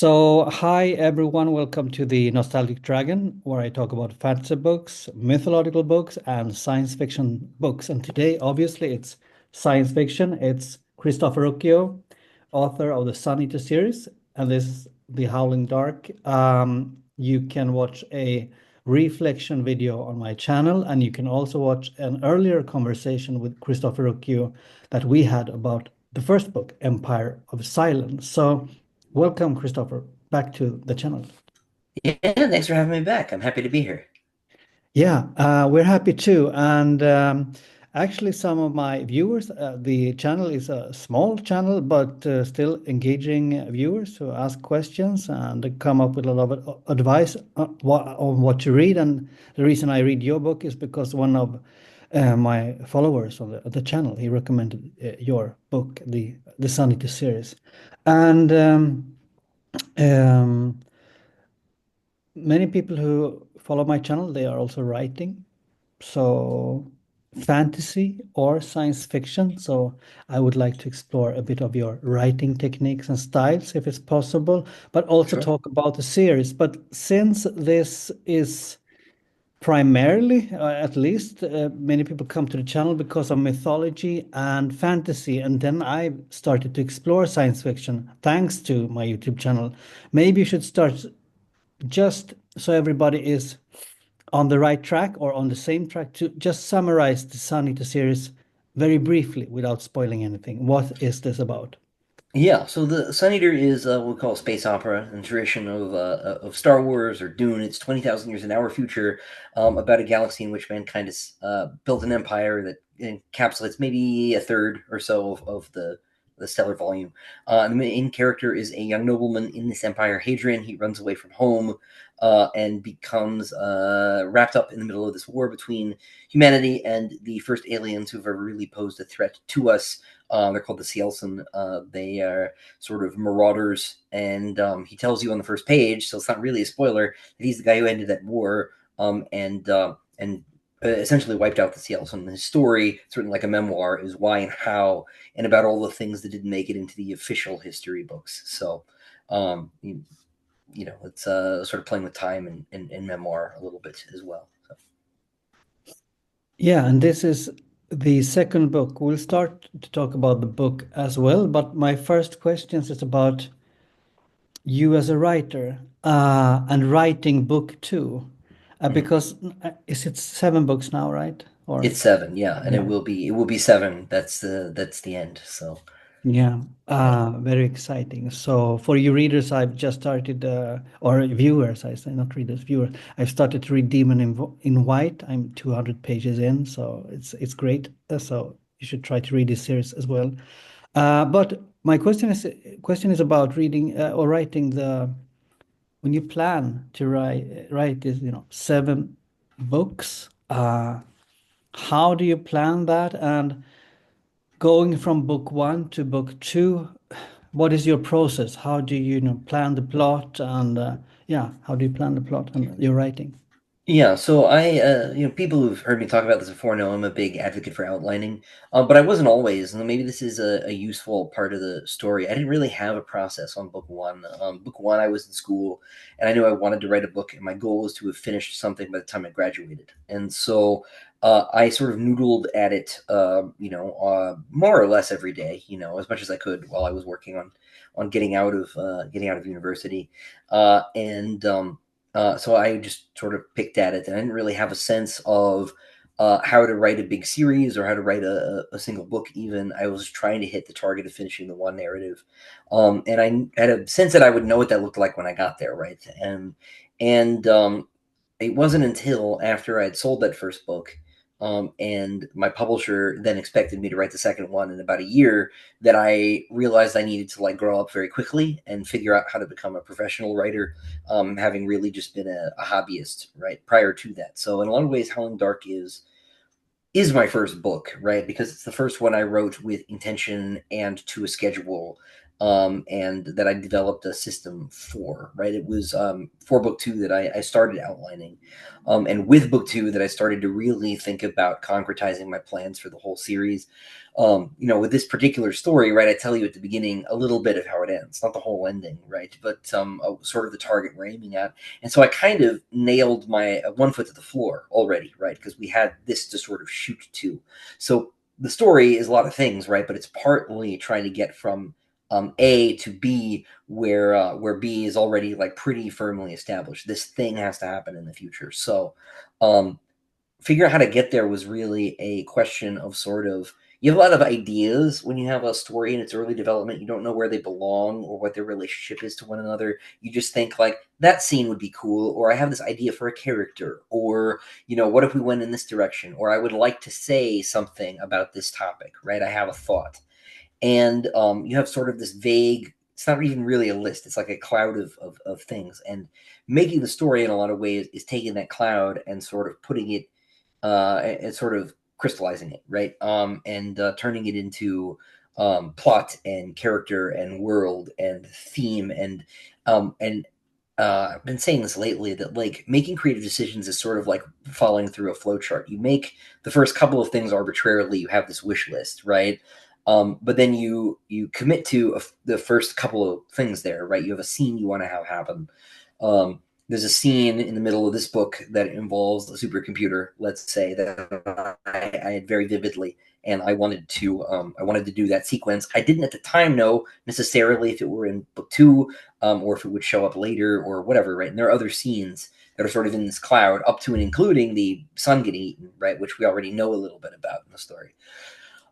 Hi everyone, welcome to the Nostalgic Dragon, where I talk about fantasy books, mythological books, and science fiction books. And today, obviously, it's science fiction. It's Christopher Ruocchio, author of the Sun Eater series, and this is the Howling Dark. You can watch a reflection video on my channel, and you can also watch an earlier conversation with Christopher Ruocchio that we had about the first book, Empire of Silence. Welcome, Christopher, back to the channel. Yeah, thanks for having me back. I'm happy to be here. Yeah, we're happy too. And actually, some of my viewers, the channel is a small channel, but still engaging viewers who ask questions and come up with a lot of advice on what to read. And the reason I read your book is because one of my followers on the channel, he recommended your book, the Sanity series. And um, many people who follow my channel, they are also writing. So fantasy or science fiction. So I would like to explore a bit of your writing techniques and styles if it's possible, but also Sure. talk about the series. But since this is primarily, at least, many people come to the channel because of mythology and fantasy, and then I started to explore science fiction thanks to my YouTube channel. Maybe you should start just so everybody is on the right track or on the same track to just summarize the Sun Eater series very briefly without spoiling anything. What is this about? Yeah, so the Sun Eater is what we call a space opera in tradition of Star Wars or Dune. It's 20,000 years in our future, about a galaxy in which mankind has built an empire that encapsulates maybe a third or so of the stellar volume. And the main character is a young nobleman in this empire, Hadrian. He runs away from home and becomes wrapped up in the middle of this war between humanity and the first aliens who've ever really posed a threat to us. They're called the Cielson. They are sort of marauders, and he tells you on the first page, so it's not really a spoiler, that he's the guy who ended that war and essentially wiped out the Cielson. His story, certainly like a memoir, is why and how, and about all the things that didn't make it into the official history books. So, it's sort of playing with time and memoir a little bit as well. So. Yeah, and this is the second book. We'll start to talk about the book as well, but my first question is about you as a writer and writing book two. Mhm. Because is it seven books now, right? Or It's seven, yeah, and it yeah. will be seven. That's the end. So. Yeah, Yeah. very exciting. So for you readers, I've just started, or viewers, I say, not readers, viewers. I've started to read Demon in White. I'm 200 pages in, so it's great. So you should try to read this series as well. But my question is about reading or writing the when you plan to write this, seven books. How do you plan that? And going from book one to book two, what is your process? How do you, plan the plot and yeah, how do you plan the plot and your writing? Yeah, so people who've heard me talk about this before know I'm a big advocate for outlining, but I wasn't always, and maybe this is a useful part of the story. I didn't really have a process on book one. Book one, I was in school, and I knew I wanted to write a book, and my goal was to have finished something by the time I graduated. And so I sort of noodled at it, more or less every day, as much as I could while I was working on getting out of university, so I just sort of picked at it, and I didn't really have a sense of how to write a big series or how to write a single book. Even I was trying to hit the target of finishing the one narrative, and I had a sense that I would know what that looked like when I got there, right? And it wasn't until after I had sold that first book, and my publisher then expected me to write the second one in about a year, that I realized I needed to like grow up very quickly and figure out how to become a professional writer, having really just been a hobbyist right prior to that. So in a lot of ways, Howling Dark is my first book, right? Because it's the first one I wrote with intention and to a schedule. and that I developed a system for. Right, it was for book two that I started outlining, and with book two that I started to really think about concretizing my plans for the whole series. With this particular story, right, I tell you at the beginning a little bit of how it ends, not the whole ending, right, but sort of the target we're aiming at. And so I kind of nailed my one foot to the floor already, right, because we had this to sort of shoot to. So the story is a lot of things, right, but it's partly trying to get from A to B, where B is already like pretty firmly established. This thing has to happen in the future. So um, figure out how to get there was really a question of sort of, you have a lot of ideas when you have a story in its early development. You don't know where they belong or what their relationship is to one another. You just think like that scene would be cool, or I have this idea for a character, or what if we went in this direction, or I would like to say something about this topic, right? I have a thought. And you have sort of this vague, it's not even really a list, it's like a cloud of things. And making the story in a lot of ways is taking that cloud and sort of putting it and sort of crystallizing it, right? And turning it into plot and character and world and theme and I've been saying this lately that like making creative decisions is sort of like following through a flowchart. You make the first couple of things arbitrarily. You have this wish list, right? But then you commit to the first couple of things there, right? You have a scene you want to have happen. Um, there's a scene in the middle of this book that involves a supercomputer, let's say, that I had very vividly, and I wanted to do that sequence. I didn't at the time know necessarily if it were in book two, or if it would show up later or whatever, right? And there are other scenes that are sort of in this cloud, up to and including the sun getting eaten, right, which we already know a little bit about in the story.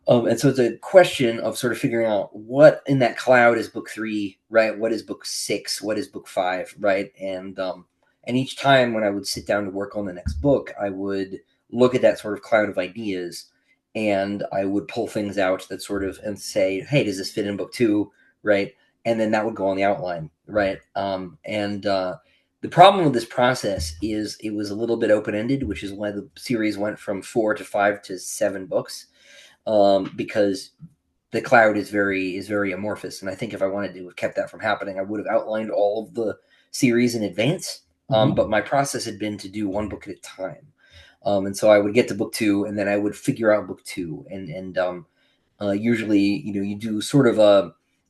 And so it's a question of sort of figuring out what in that cloud is book three, right? What is book six? What is book five, right? And each time when I would sit down to work on the next book, I would look at that sort of cloud of ideas, and I would pull things out that sort of and say, hey, does this fit in book two, right? And then that would go on the outline, right? And the problem with this process is it was a little bit open ended, which is why the series went from 4 to 5 to 7 books, because the cloud is very amorphous. And I think if I wanted to have kept that from happening, I would have outlined all of the series in advance. Mhm. But my process had been to do one book at a time. And so I would get to book two, and then I would figure out book two, and usually, you do sort of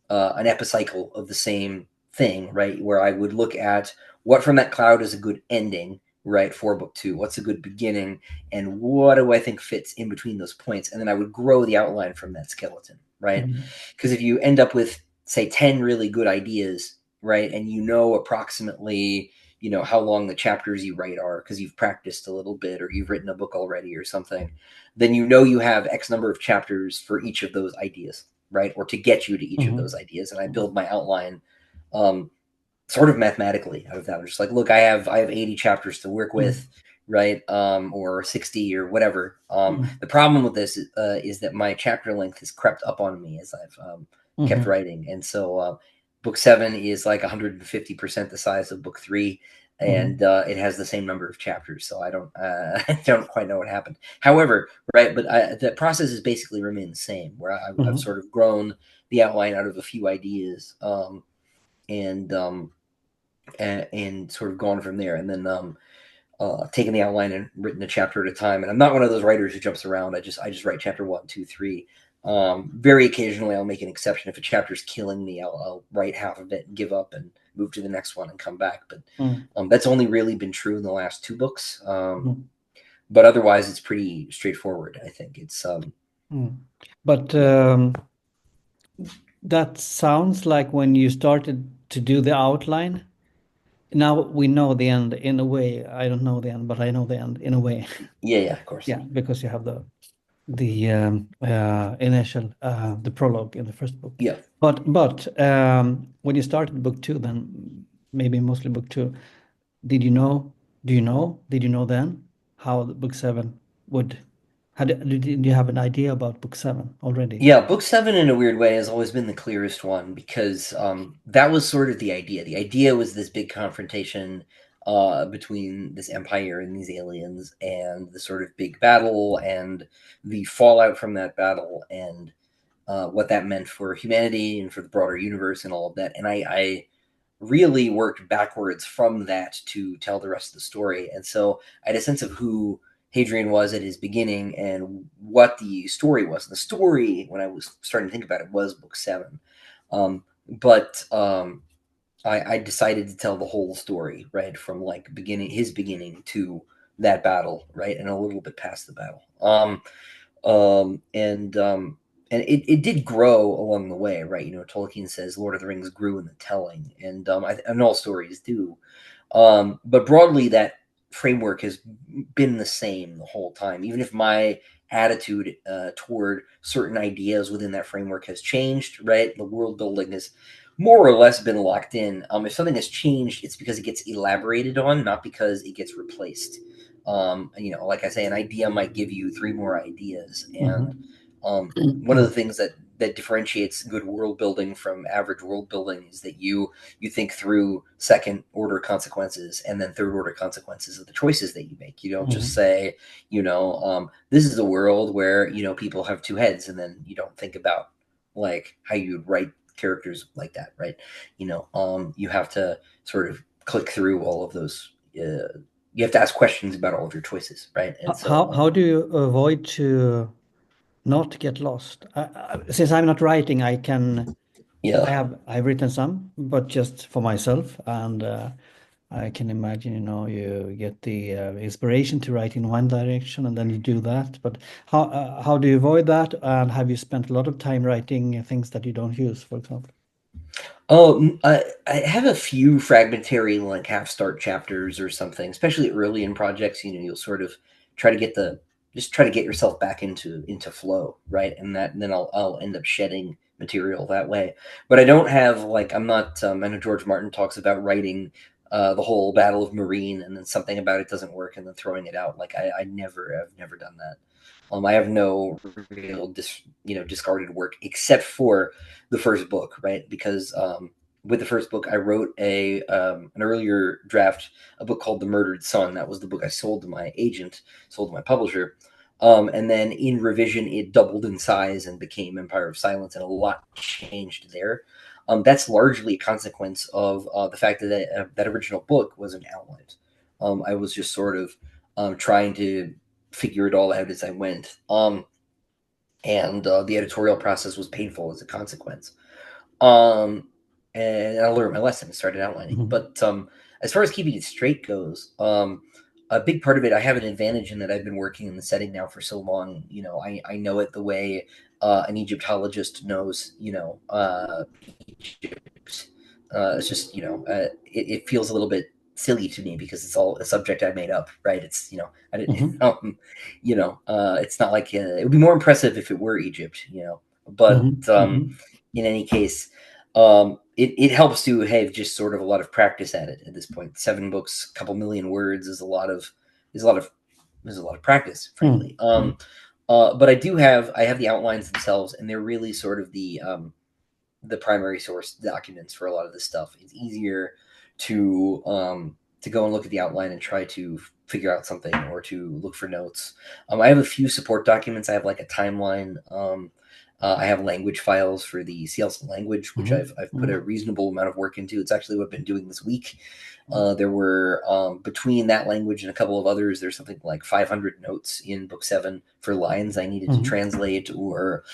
an epicycle of the same thing, right? Where I would look at what from that cloud is a good ending, right, for book two. What's a good beginning, and what do I think fits in between those points? And then I would grow the outline from that skeleton, right? Mhm. Because if you end up with, say, 10 really good ideas, right, and approximately how long the chapters you write are because you've practiced a little bit or you've written a book already or something, then you have X number of chapters for each of those ideas, right? Or to get you to each of those Mhm. ideas. And I build my outline um, sort of mathematically out of that. I'm just like, look, I have 80 chapters to work Mhm. with, right? Or 60 or whatever. Mhm. The problem with this is that my chapter length has crept up on me as I've kept Mhm. writing. And so book seven is like 150% the size of book three. And Mhm. it has the same number of chapters, so I don't I don't quite know what happened. However, right, but the process has basically remained the same, where I've Mhm. sort of grown the outline out of a few ideas, and and sort of gone from there, and then taken the outline and written a chapter at a time. And I'm not one of those writers who jumps around. I just write chapter one, two, three. Very occasionally, I'll make an exception if a chapter's killing me. I'll write half of it and give up and move to the next one and come back. But Mhm. that's only really been true in the last two books. Mhm. But otherwise, it's pretty straightforward. I think it's Mhm. But yeah, that sounds like when you started to do the outline. Now we know the end in a way. I don't know the end, but I know the end in a way. yeah, yeah, of course, Yeah, because you have the initial the prologue in the first book. yeah. But when you started book two, then maybe mostly book two, did you know? Do you know? Did you know then how the book seven would? Did you have an idea about book seven already? Yeah, book seven in a weird way has always been the clearest one because that was sort of the idea. The idea was this big confrontation between this empire and these aliens, and the sort of big battle and the fallout from that battle, and what that meant for humanity and for the broader universe and all of that. And I really worked backwards from that to tell the rest of the story. And so I had a sense of who Hadrian was at his beginning and what the story was. The story, when I was starting to think about it, was book 7. But I decided to tell the whole story, right, from like his beginning to that battle, right, and a little bit past the battle. Um, and um, and it did grow along the way, right? You know, Tolkien says Lord of the Rings grew in the telling, and all stories do. But broadly, that framework has been the same the whole time, even if my attitude toward certain ideas within that framework has changed, right? The world building has more or less been locked in. If something has changed, it's because it gets elaborated on, not because it gets replaced. You know, like I say, an idea might give you 3 more ideas, and Mhm. one of the things that differentiates good world building from average world building is that you think through second order consequences and then third order consequences of the choices that you make. You don't just Mhm. say, this is a world where people have 2 heads, and then you don't think about like how you'd write characters like that, right? You have to sort of click through all of those. You have to ask questions about all of your choices, right? And so, How do you avoid to not get lost? Since I'm not writing, yeah. I've written some, but just for myself, and I can imagine, you get the inspiration to write in one direction, and then you do that. But how do you avoid that? And have you spent a lot of time writing things that you don't use, for example? I have a few fragmentary, like half start chapters or something, especially early in projects. You'll sort of try to just try to get yourself back into flow, right? And then I'll end up shedding material that way. But I don't have like I'm not. I know George Martin talks about writing the whole Battle of Marine, and then something about it doesn't work, and then throwing it out. Like I've never done that. I have no real discarded work except for the first book, right? Because with the first book, I wrote an earlier draft, a book called The Murdered Son. That was the book I sold to my agent, sold to my publisher. And then in revision, it doubled in size and became Empire of Silence, and a lot changed there. That's largely a consequence of the fact that that original book was an outline. I was just sort of trying to figure it all out as I went. And the editorial process was painful as a consequence. Um, and I learned my lesson and started outlining. Mhm. But as far as keeping it straight goes, a big part of it, I have an advantage in that I've been working in the setting now for so long. I know it the way an Egyptologist knows, Egypt. It's just, it feels a little bit silly to me because it's all a subject I made up, right? It's, I didn't, Mhm. it's not like it would be more impressive if it were Egypt, but Mhm. Mhm. in any case, it helps to have just sort of a lot of practice at it at this point. 7 books, a couple million words is a lot of is a lot of practice, frankly. Mhm. Mhm. But I have the outlines themselves, and they're really sort of the primary source documents for a lot of this stuff. It's easier to go and look at the outline and try to figure out something or to look for notes. I have a few support documents. I have like a timeline. I have language files for the CLC language, which Mhm. I've put a Mhm. reasonable amount of work into. It's actually what I've been doing this week. There were between that language and a couple of others, there's something like 500 notes in book 7 for lines I needed to Mhm. translate or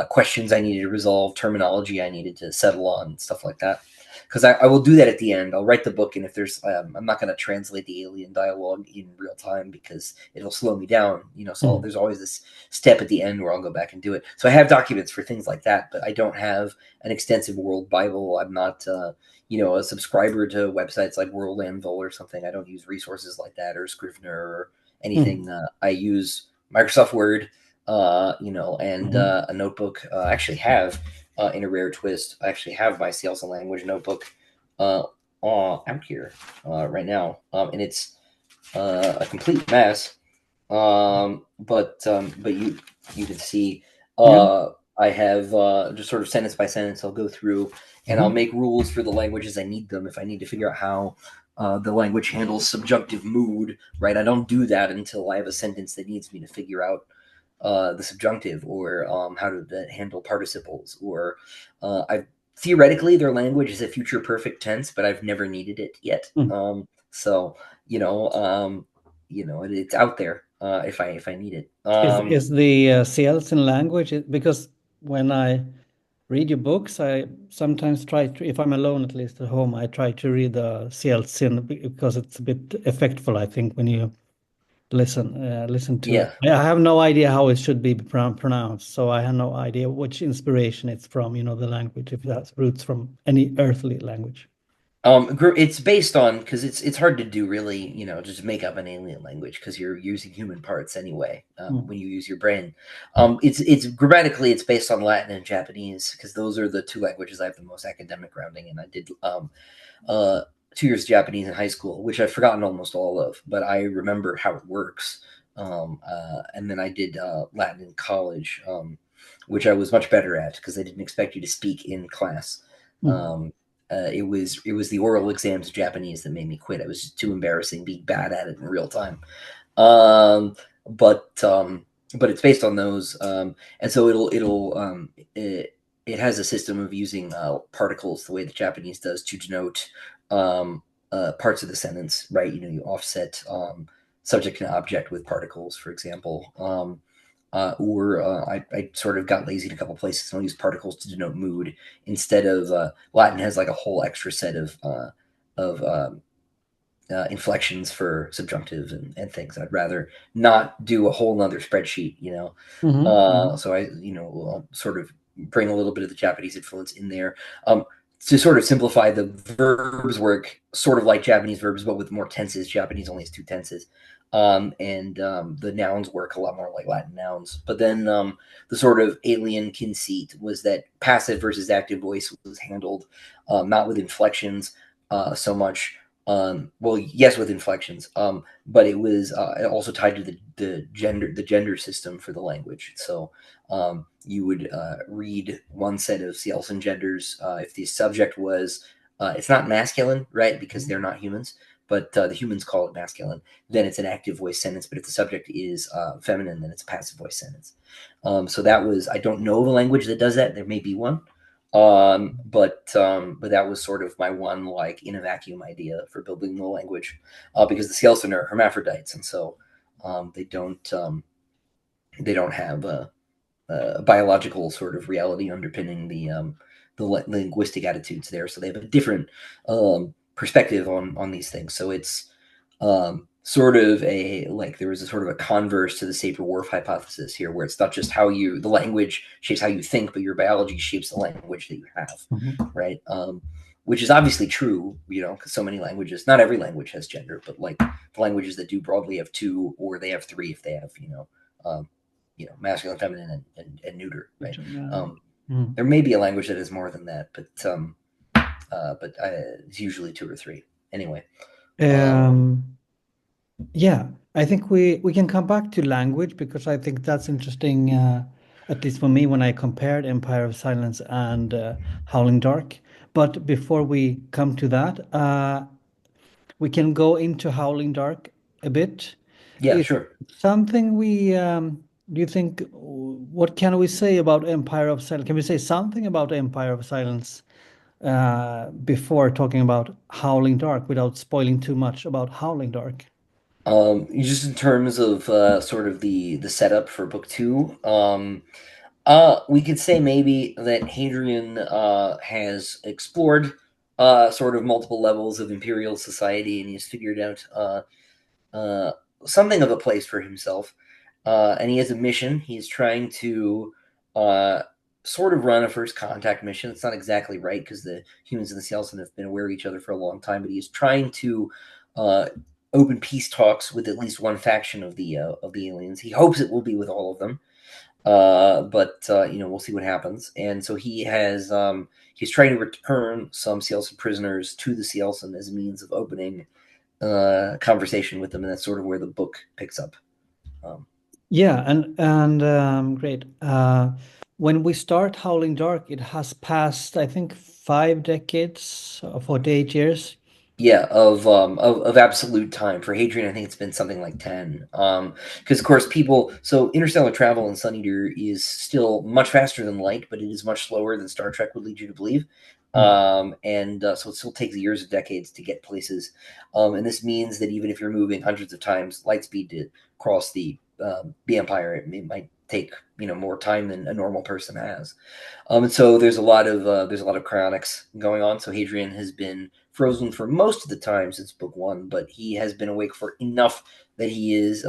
questions I needed to resolve, terminology I needed to settle on, stuff like that. Because I will do that at the end. I'll write the book, and if there's, I'm not going to translate the alien dialogue in real time because it'll slow me down. So Mhm. there's always this step at the end where I'll go back and do it. So I have documents for things like that, but I don't have an extensive world Bible. I'm not, a subscriber to websites like World Anvil or something. I don't use resources like that or Scrivener or anything. Mhm. I use Microsoft Word, and Mhm. a notebook. I actually have, in a rare twist, I actually have my Sales and Language notebook uh, out here right now, and it's a complete mess. But you can see Yeah. uh, I have just sort of sentence by sentence. I'll go through and I'll Mhm. make rules for the languages I need them. If I need to figure out how the language handles subjunctive mood, right? I don't do that until I have a sentence that needs me to figure out the subjunctive, or how to handle participles, or I theoretically their language is a future perfect tense, but I've never needed it yet. Mm. So it's out there if I need it. Is the sales in language because when I read your books, I sometimes try to, if I'm alone at least at home, I try to read the sales in because it's a bit effectful, I think, when you listen to it. Yeah. I have no idea how it should be pronounced, so I have no idea which inspiration it's from, the language, if that's roots from any earthly language. It's based on, because it's hard to do really, just make up an alien language because you're using human parts anyway Mm. when you use your brain. It's grammatically it's based on Latin and Japanese because those are the two languages I have the most academic grounding in. I did uh 2 years Japanese in high school, which I've forgotten almost all of, but I remember how it works. And then I did Latin in college, which I was much better at because they didn't expect you to speak in class. Mm. It was the oral exams of Japanese that made me quit. It was just too embarrassing being bad at it in real time. Um, but um, but it's based on those, and so it has a system of using particles the way the Japanese does to denote parts of the sentence, right? You offset subject and object with particles, for example. I sort of got lazy in a couple places and I'll use particles to denote mood instead of Latin has like a whole extra set of inflections for subjunctive and things. I'd rather not do a whole nother spreadsheet. Mhm, mhm, So I'll sort of bring a little bit of the Japanese influence in there. To sort of simplify, the verbs work sort of like Japanese verbs, but with more tenses. Japanese only has two tenses. And the nouns work a lot more like Latin nouns. But then the sort of alien conceit was that passive versus active voice was handled not with inflections so much. Well, yes, with inflections, but it was also tied to the gender system for the language. So you would read one set of Cielson genders if the subject was it's not masculine, right? Because mhm. they're not humans, but the humans call it masculine. Then it's an active voice sentence. But if the subject is feminine, then it's a passive voice sentence. So that was I don't know of a language that does that. There may be one. But that was sort of my one like in a vacuum idea for building the language, because the Skelson are hermaphrodites, and so they don't have a biological sort of reality underpinning the linguistic attitudes there. So they have a different perspective on these things. So it's sort of a like there was a sort of a converse to the Sapir-Whorf hypothesis here, where it's not just the language shapes how you think, but your biology shapes the language that you have, Mhm. right? Which is obviously true, because so many languages, not every language has gender, but like the languages that do broadly have two, or they have three if they have, um, masculine, feminine, and neuter, right? Yeah. Um, Mm. there may be a language that is more than that, but it's usually two or three. Anyway, um, Um, yeah, I think we can come back to language because I think that's interesting, at least for me when I compared Empire of Silence and Howling Dark. But before we come to that, we can go into Howling Dark a bit. yeah, Is sure. something do you think, what can we say about Empire of Silence? Can we say something about Empire of Silence before talking about Howling Dark without spoiling too much about Howling Dark? Just in terms of sort of the setup for book two, we could say maybe that Hadrian has explored sort of multiple levels of imperial society, and he's figured out uh, something of a place for himself. And he has a mission. He's trying to uh, sort of run a first contact mission. It's not exactly right because the humans and the Celsian have been aware of each other for a long time, but he's trying to uh, open peace talks with at least one faction of the aliens. He hopes it will be with all of them, but we'll see what happens. And so he's trying to return some Celsian prisoners to the Celsian as a means of opening conversation with them, and that's sort of where the book picks up. Um, Yeah, and great. When we start Howling Dark, it has passed, I think, 5 decades or 48 years. Yeah, of absolute time. For Hadrian, I think it's been something like 10. Because of course people, so interstellar travel in Sun Eater is still much faster than light, but it is much slower than Star Trek would lead you to believe. Mm. And so it still takes years or decades to get places. And this means that even if you're moving hundreds of times light speed to cross the empire, it might take, more time than a normal person has. And so there's a lot of cryonics going on. So Hadrian has been frozen for most of the time since book one, but he has been awake for enough that he's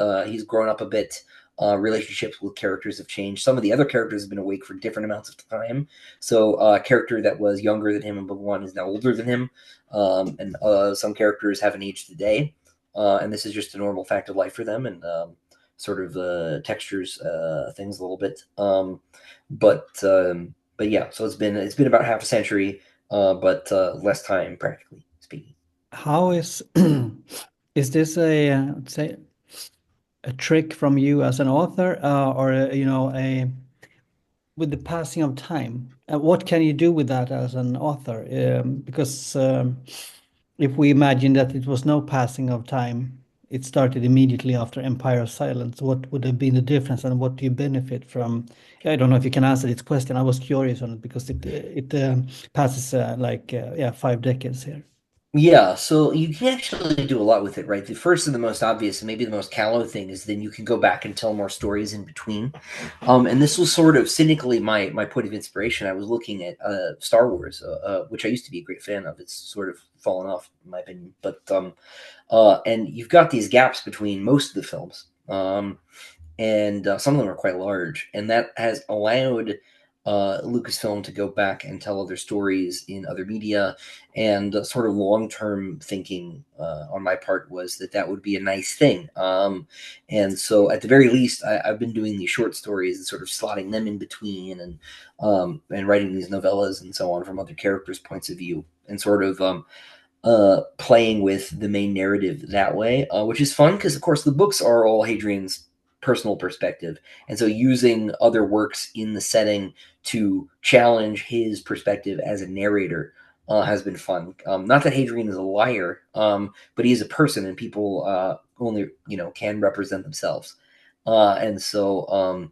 grown up a bit. Relationships with characters have changed. Some of the other characters have been awake for different amounts of time. So a character that was younger than him in book one is now older than him, and some characters haven't aged today, and this is just a normal fact of life for them, and sort of textures things a little bit. But but yeah, so it's been about half a century, but less time practically speaking. How is this a say a trick from you as an author, or a with the passing of time? What can you do with that as an author? Because if we imagine that it was no passing of time, it started immediately after Empire of Silence, what would have been the difference and what do you benefit from? I don't know if you can answer this question. I was curious on it because it passes yeah, 5 decades here. Yeah, so you can actually do a lot with it, right? The first and the most obvious, and maybe the most callow thing, is then you can go back and tell more stories in between. And this was sort of cynically my point of inspiration. I was looking at Star Wars, which I used to be a great fan of. It's sort of fallen off, in my opinion. But and you've got these gaps between most of the films. And some of them are quite large, and that has allowed Lucasfilm to go back and tell other stories in other media, and sort of long-term thinking on my part was that that would be a nice thing. And so, at the very least, I've been doing these short stories and sort of slotting them in between, and writing these novellas and so on from other characters' points of view, and sort of playing with the main narrative that way, which is fun because, of course, the books are all Hadrian's personal perspective. And so using other works in the setting to challenge his perspective as a narrator has been fun. Not that Hadrian is a liar, but he is a person, and people only, can represent themselves. And so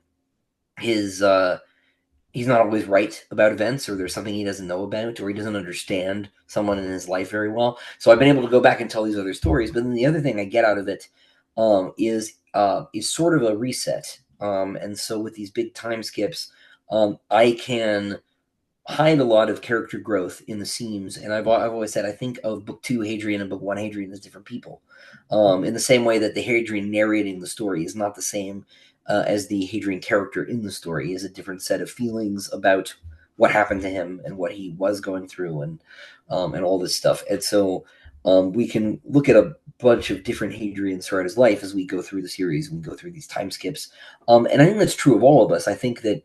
his he's not always right about events, or there's something he doesn't know about, or he doesn't understand someone in his life very well. So I've been able to go back and tell these other stories. But then the other thing I get out of it is sort of a reset. And so with these big time skips, I can hide a lot of character growth in the seams. And I've always said I think of book two Hadrian and book one Hadrian as different people. In the same way that the Hadrian narrating the story is not the same as the Hadrian character in the story. He has a different set of feelings about what happened to him and what he was going through, and all this stuff. And so we can look at a bunch of different Hadrians throughout his life as we go through the series and we go through these time skips. And I think that's true of all of us. I think that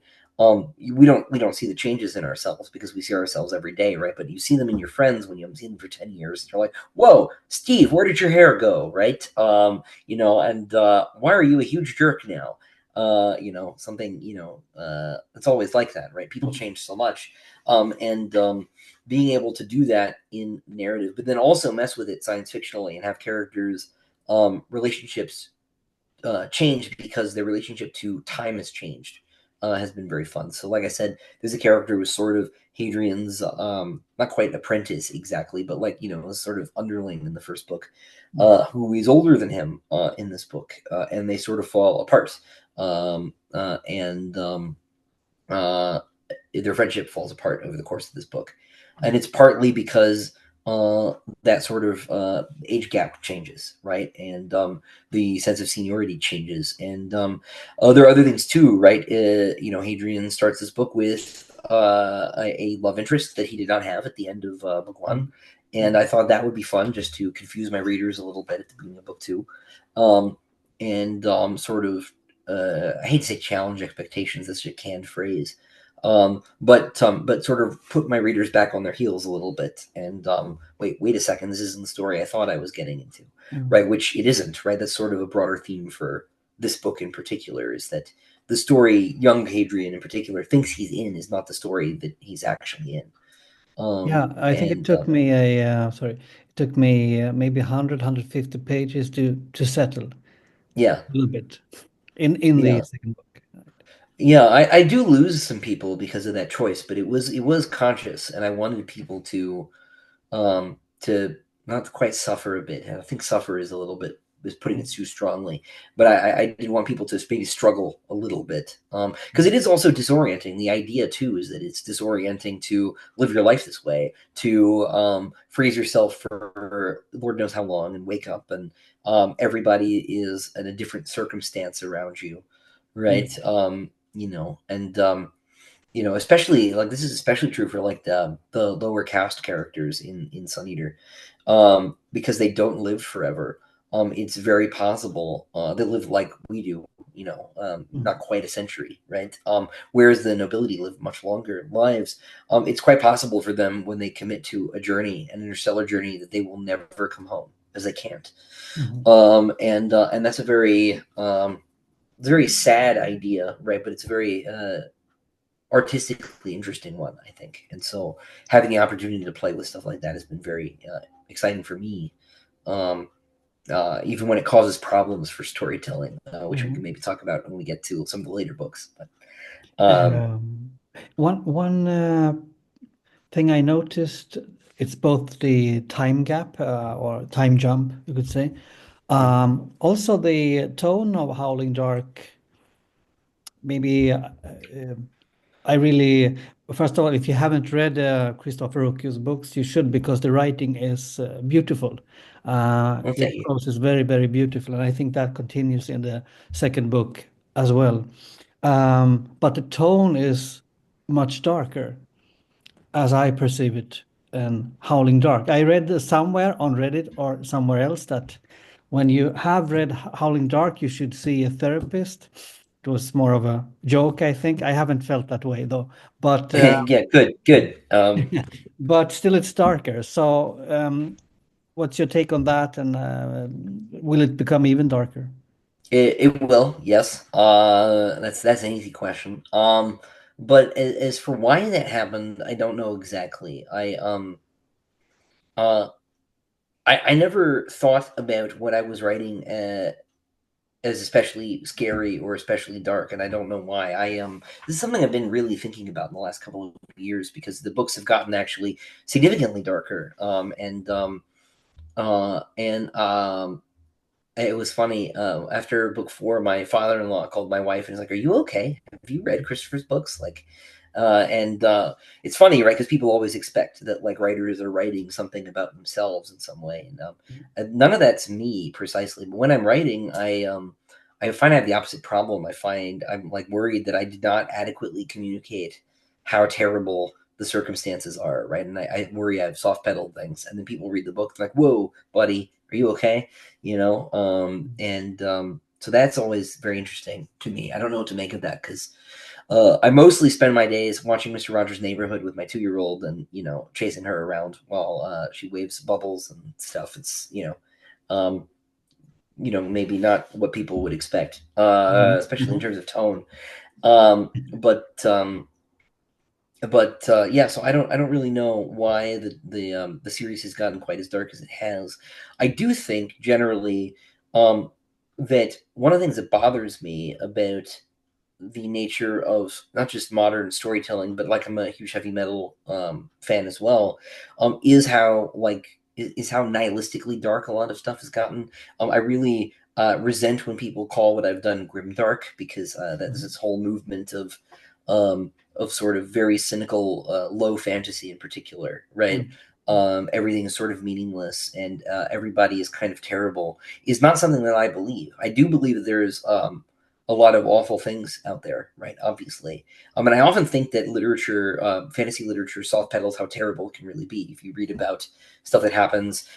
we don't see the changes in ourselves because we see ourselves every day, right? But you see them in your friends when you haven't seen them for 10 years. You're like, whoa, Steve, where did your hair go, right? And why are you a huge jerk now? Something, it's always like that, right? People change so much. And being able to do that in narrative, but then also mess with it science fictionally and have characters relationships changed because their relationship to time has changed, has been very fun. So, like I said, there's a character who was sort of Hadrian's, not quite apprentice exactly, but like, a sort of underling in the first book, who is older than him in this book, and they sort of fall apart. And Their friendship falls apart over the course of this book, and it's partly because uh, that sort of age gap changes, right, and the sense of seniority changes, and there are other things too, right? Hadrian starts this book with a love interest that he did not have at the end of book one, and I thought that would be fun just to confuse my readers a little bit at the beginning of book two, um, and sort of I hate to say challenge expectations. That's a canned phrase, but sort of put my readers back on their heels a little bit, and wait a second, this isn't the story I thought I was getting into, Mm. right? Which it isn't, right? That's sort of a broader theme for this book in particular, is that the story young Hadrian in particular thinks he's in is not the story that he's actually in. Yeah, I think it And took me it took me maybe 100, 150 pages to settle a yeah, little bit in the yeah, second book. yeah. I do lose some people because of that choice, but it was conscious, and I wanted people to not quite suffer a bit. I think suffer is a little bit is putting it Mhm, too strongly, but I did want people to maybe struggle a little bit, because mhm, it is also disorienting. The idea too is that it's disorienting to live your life this way, to freeze yourself for Lord knows how long, and wake up, and everybody is in a different circumstance around you, right? mhm, Especially like this is especially true for like the lower caste characters in Sun Eater, because they don't live forever. It's very possible they live like we do, not mhm, quite a century, right? Whereas the nobility live much longer lives. It's quite possible for them when they commit to a journey, an interstellar journey, that they will never come home because they can't. mhm, And that's a very sad idea, right? But it's a very artistically interesting one, I think. And so having the opportunity to play with stuff like that has been very exciting for me, um, even when it causes problems for storytelling, which we can mhm. maybe talk about when we get to some of the later books. But Um, one thing I noticed, it's both the time gap or time jump, you could say. Also the tone of Howling Dark, maybe I really, first of all, if you haven't read Christopher Ruocchio's books, you should because the writing is beautiful. well, The thank you. prose is very, very beautiful, and I think that continues in the second book as well. But the tone is much darker, as I perceive it, in Howling Dark. I read somewhere on Reddit or somewhere else that when you have read Howling Dark, you should see a therapist. It was more of a joke, I think. I haven't felt that way though, but Yeah, good, good. but still, it's darker. So, what's your take on that? And will it become even darker? It will, yes. That's an easy question. But as for why that happened, I don't know exactly. Uh, I never thought about what I was writing as especially scary or especially dark, and I don't know why. This is something I've been really thinking about in the last couple of years because the books have gotten actually significantly darker. And it was funny. After book four, my father-in-law called my wife and he's like, "Are you okay? Have you read Christopher's books?" And it's funny, right? Because people always expect that like writers are writing something about themselves in some way, and none of that's me precisely. But when I'm writing, I find I have the opposite problem. I find I'm like worried that I did not adequately communicate how terrible the circumstances are, right? And I worry I've soft pedaled things, and then people read the book, they're like, "Whoa, buddy, are you okay?" And so that's always very interesting to me. I don't know what to make of that because I mostly spend my days watching Mr. Rogers' Neighborhood with my 2-year-old and chasing her around while she waves bubbles and stuff. It's maybe not what people would expect, Mhm, especially in mhm, terms of tone. But yeah, so I don't really know why the series has gotten quite as dark as it has. I do think generally um, that one of the things that bothers me about the nature of not just modern storytelling, but like I'm a huge heavy metal fan as well, is how is how nihilistically dark a lot of stuff has gotten. I really resent when people call what I've done grimdark because there's mhm, this whole movement of sort of very cynical low fantasy in particular, right? mhm, Everything is sort of meaningless and everybody is kind of terrible is not something that I believe. I do believe that there is a lot of awful things out there, right? Obviously, and I often think that literature, fantasy literature, soft pedals how terrible it can really be. If you read about stuff that happens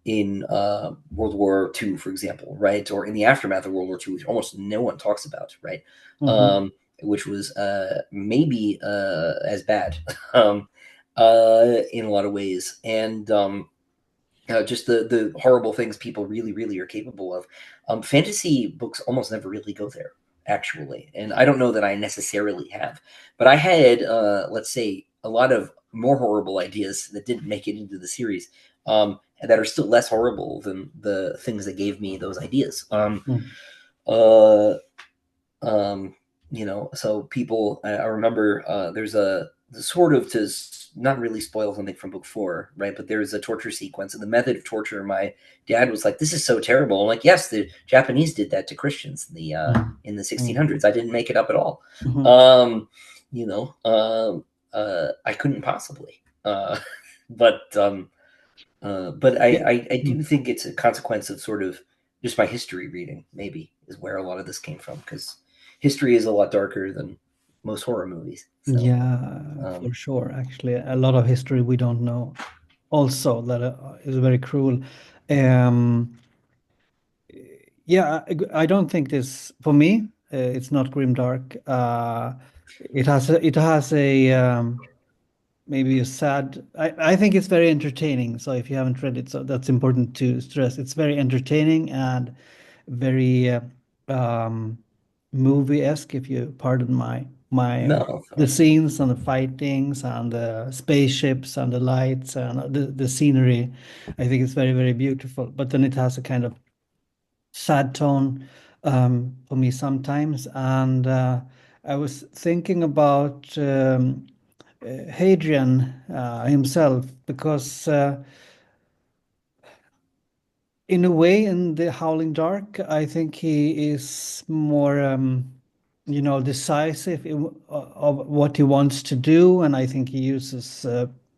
in World War II, for example, right, or in the aftermath of World War II, which almost no one talks about, right, mhm, which was maybe as bad in a lot of ways, and just the horrible things people really really are capable of. Fantasy books almost never really go there actually, and I don't know that I necessarily have, but I had let's say a lot of more horrible ideas that didn't make it into the series, and that are still less horrible than the things that gave me those ideas. Mm. Uh, so people, I remember there's a sort of, to not really spoil something from book 4, right? But there's a torture sequence, and the method of torture, my dad was like, "This is so terrible." I'm like, "Yes, the Japanese did that to Christians Mm. in the Mm. 1600s. I didn't make it up at all." Mhm. Um, I couldn't possibly. But but Yeah. I Mm. do think it's a consequence of sort of just my history reading, maybe, is where a lot of this came from, because history is a lot darker than most horror movies. So, Yeah, um, for sure. Actually, a lot of history we don't know. Also, that is very cruel. Um, yeah, I don't think this for me. It's not grimdark. It has a maybe a sad. I think it's very entertaining. So if you haven't read it, so that's important to stress. It's very entertaining and very movie-esque, if you pardon my no, the scenes and the fightings and the spaceships and the lights and the scenery. I think it's very, very beautiful. But then it has a kind of sad tone for me sometimes. And I was thinking about Hadrian himself because in a way, in the Howling Dark, I think he is more, decisive of what he wants to do, and I think he uses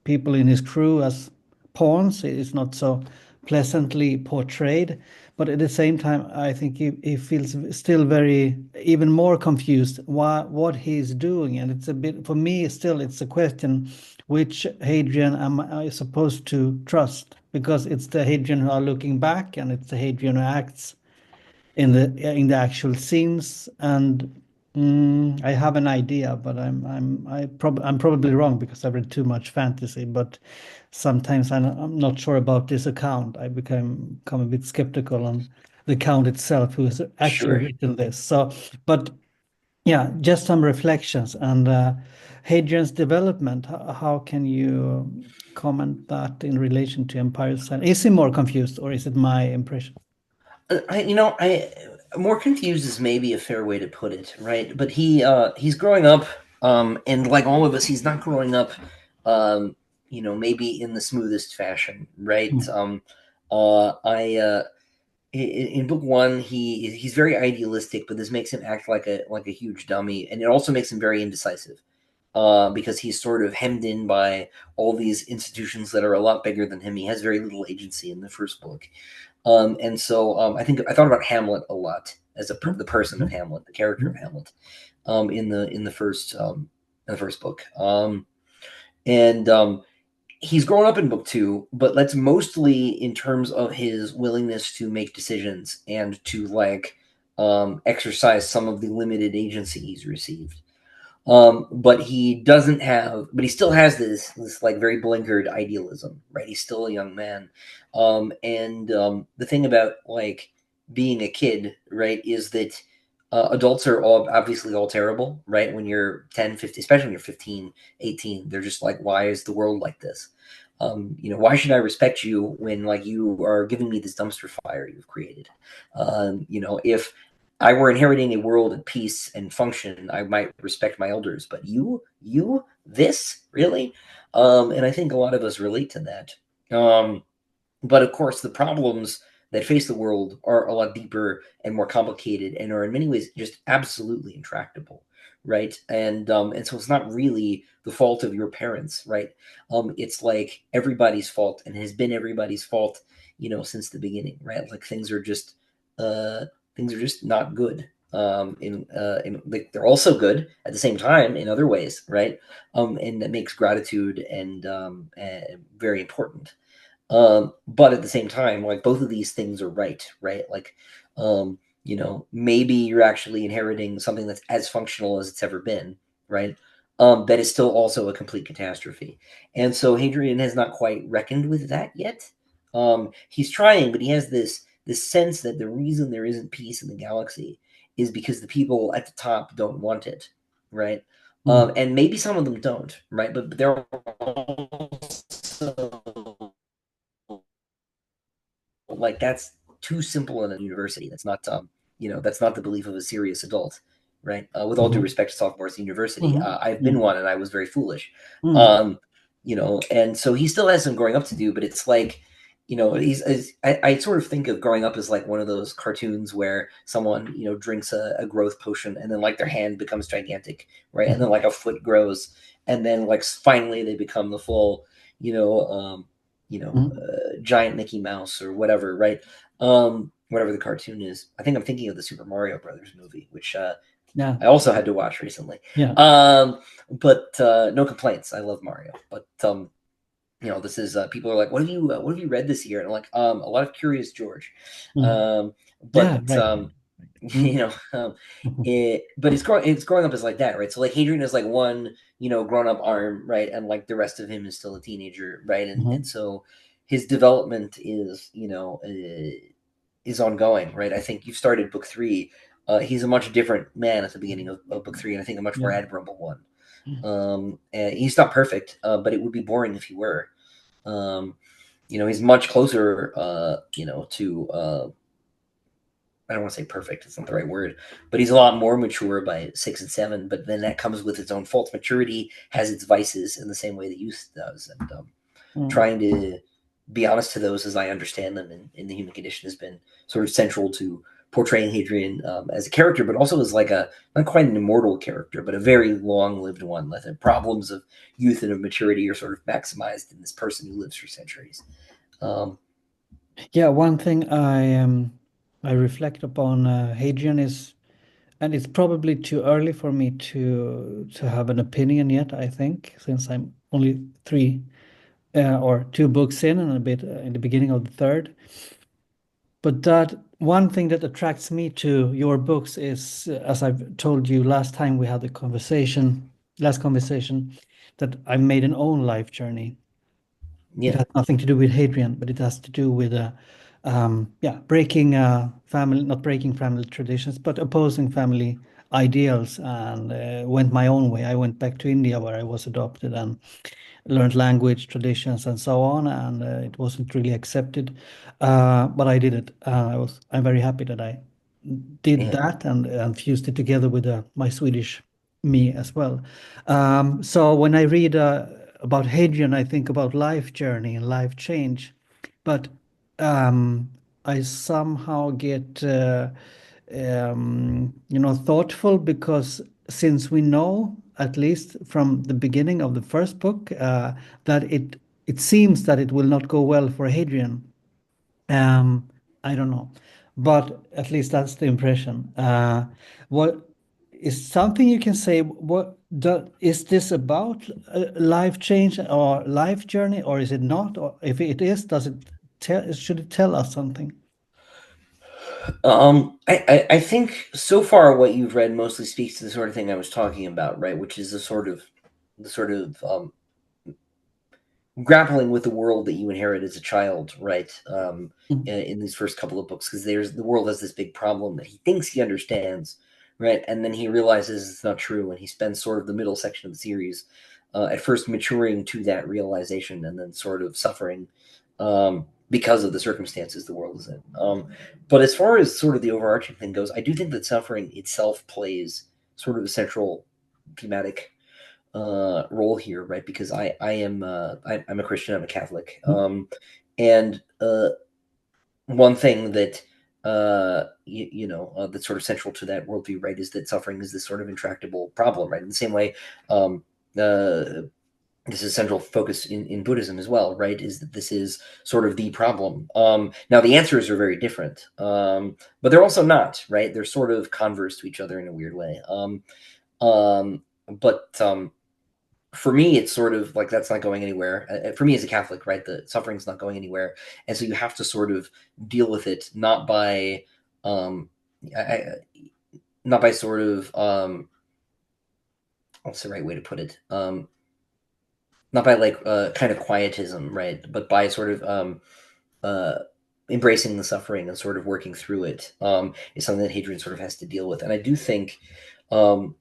people in his crew as pawns. It's not so pleasantly portrayed, but at the same time, I think he feels still very, even more confused what he's doing, and it's a bit for me still. It's a question which Hadrian am I supposed to trust? Because it's the Hadrian who are looking back, and it's the Hadrian who acts in the actual scenes. And I have an idea, but I'm probably wrong because I've read too much fantasy. But sometimes I'm not sure about this account. I become a bit skeptical on the account itself, who has actually sure. written this. So, but yeah, just some reflections and Hadrian's development. How can you comment that in relation to Empire's Sand? Is he more confused, or is it my impression? I more confused is maybe a fair way to put it, right? But he's growing up, and like all of us, he's not growing up, maybe in the smoothest fashion, right? Mm. I in book 1, he's very idealistic, but this makes him act like a huge dummy, and it also makes him very indecisive, because he's sort of hemmed in by all these institutions that are a lot bigger than him. He has very little agency in the first book, and so I think I thought about Hamlet a lot as the person of Mhm. Hamlet, the character of Mhm. Hamlet, in the first book, and he's grown up in book 2, but that's mostly in terms of his willingness to make decisions and to exercise some of the limited agency he's received. But he still has this like very blinkered idealism, right? He's still a young man. And the thing about like being a kid, right, is that adults are obviously all terrible, right? When you're 10, 15, especially when you're 15, 18, they're just like, why is the world like this? Why should I respect you when like you are giving me this dumpster fire you've created? If I were inheriting a world at peace and function, I might respect my elders. But this really? And I think a lot of us relate to that. Um, but of course, the problems that face the world are a lot deeper and more complicated, and are in many ways just absolutely intractable, right? And so it's not really the fault of your parents, right? It's like everybody's fault, and has been everybody's fault, since the beginning, right? Like uh, things are just not good. Like, they're also good at the same time in other ways, right? And that makes gratitude and very important. But at the same time, like, both of these things are right? Like, maybe you're actually inheriting something that's as functional as it's ever been, right? That is still also a complete catastrophe. And so Hadrian has not quite reckoned with that yet. He's trying, but he has this sense that the reason there isn't peace in the galaxy is because the people at the top don't want it, right? Mm. And maybe some of them don't, right? But they're also like that's too simple in a university. That's not that's not the belief of a serious adult, right? With all due Mhm. respect to sophomores university, Mhm. I've Yeah. been one and I was very foolish. Mm. um and so he still has some growing up to do, but it's like, I sort of think of growing up as like one of those cartoons where someone drinks a growth potion and then like their hand becomes gigantic, right? And then like a foot grows, and then like finally they become the full you know um Mm. giant Mickey Mouse or whatever, right? Whatever the cartoon is. I think I'm thinking of the Super Mario Brothers movie, which Yeah. I also had to watch recently. Yeah. But no complaints. I love Mario, but this is people are like, what have you read this year? And I'm like, a lot of Curious George, Mm. um, Yeah. but Right. you Mm. know, Mhm. but it's growing up as like that, right? So like Hadrian is like one grown up arm, right, and like the rest of him is still a teenager, right, and Mhm. so his development is ongoing, right? I think you've started book three. He's a much different man at the beginning of book three, and I think a much more Yeah. admirable one. And he's not perfect, but it would be boring if he were. Um, he's much closer, to I don't want to say perfect; it's not the right word, but he's a lot more mature by six and seven. But then that comes with its own faults. Maturity has its vices in the same way that youth does, and Mm. trying to be honest to those as I understand them in the human condition has been sort of central to portraying Hadrian as a character, but also as like a not quite an immortal character, but a very long-lived one. That the problems of youth and of maturity are sort of maximized in this person who lives for centuries. Um, Yeah. One thing I reflect upon Hadrian is, and it's probably too early for me to have an opinion yet, I think, since I'm only three or two books in and a bit in the beginning of the third. But that one thing that attracts me to your books is, as I've told you last time we had the last conversation, that I made an own life journey. It yeah, has nothing to do with Hadrian, but it has to do with yeah, breaking family, not breaking family traditions, but opposing family ideals, and went my own way. I went back to India where I was adopted and learned language, traditions, and so on, and it wasn't really accepted. But I did it. I'm very happy that I did yeah. that and fused it together with my Swedish me as well. So when I read about Hadrian, I think about life journey and life change, but I somehow get thoughtful because since we know, at least from the beginning of the first book, that it seems that it will not go well for Hadrian. Um, I don't know, but at least that's the impression. What is something you can say? Is this about life change or life journey, or is it not? Or if it is, does it tell? Should it tell us something? I think so far what you've read mostly speaks to the sort of thing I was talking about, right? Which is the sort of grappling with the world that you inherit as a child, right? Mm. In these first couple of books, because there's the world has this big problem that he thinks he understands, right? And then he realizes it's not true, and he spends sort of the middle section of the series at first maturing to that realization, and then sort of suffering because of the circumstances the world is in. But as far as sort of the overarching thing goes, I do think that suffering itself plays sort of a central thematic role here, right? Because I'm a Christian, I'm a Catholic, Mm. and one thing that that's sort of central to that worldview, right, is that suffering is this sort of intractable problem, right? In the same way, uh, this is a central focus in Buddhism as well, right? Is that this is sort of the problem. Now the answers are very different, but they're also not, right? They're sort of converse to each other in a weird way. But for me, it's sort of like that's not going anywhere. For me as a Catholic, right, the suffering's not going anywhere, and so you have to sort of deal with it not by, um, not by sort of what's the right way to put it? Not by like kind of quietism, right, but by sort of uh, embracing the suffering and sort of working through it is something that Hadrian sort of has to deal with, and I do think. Um,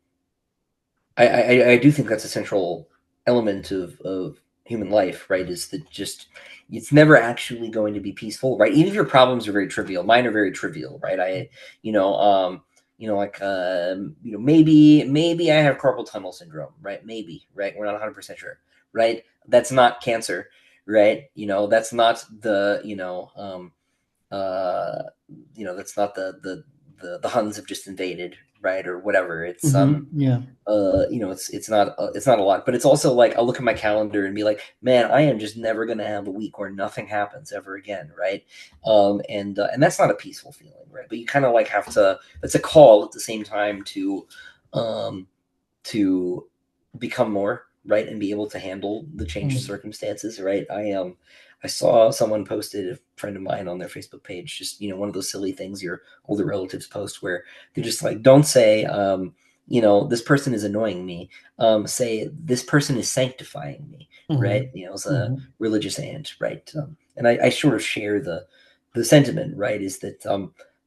I do think that's a central element of human life, right? Is that just it's never actually going to be peaceful, right? Even if your problems are very trivial, mine are very trivial, right? You know, like maybe I have carpal tunnel syndrome, right? Maybe, right? We're not 100% sure, right? That's not cancer, right? That's not uh, that's not the Huns have just invaded, right? Or whatever. It's Yeah. it's not a lot, but it's also like I'll look at my calendar and be like, man, I am just never gonna have a week where nothing happens ever again, right? And that's not a peaceful feeling, right? But you kind of like have to. It's a call at the same time um, to become more, right, and be able to handle the changed Mm. circumstances, right? I saw someone posted, a friend of mine, on their Facebook page, just one of those silly things your older relatives post where they're just like, don't say this person is annoying me, say this person is sanctifying me, right? Mhm. It's a Mhm. religious aunt, right? And I sort of share the sentiment, right? Is that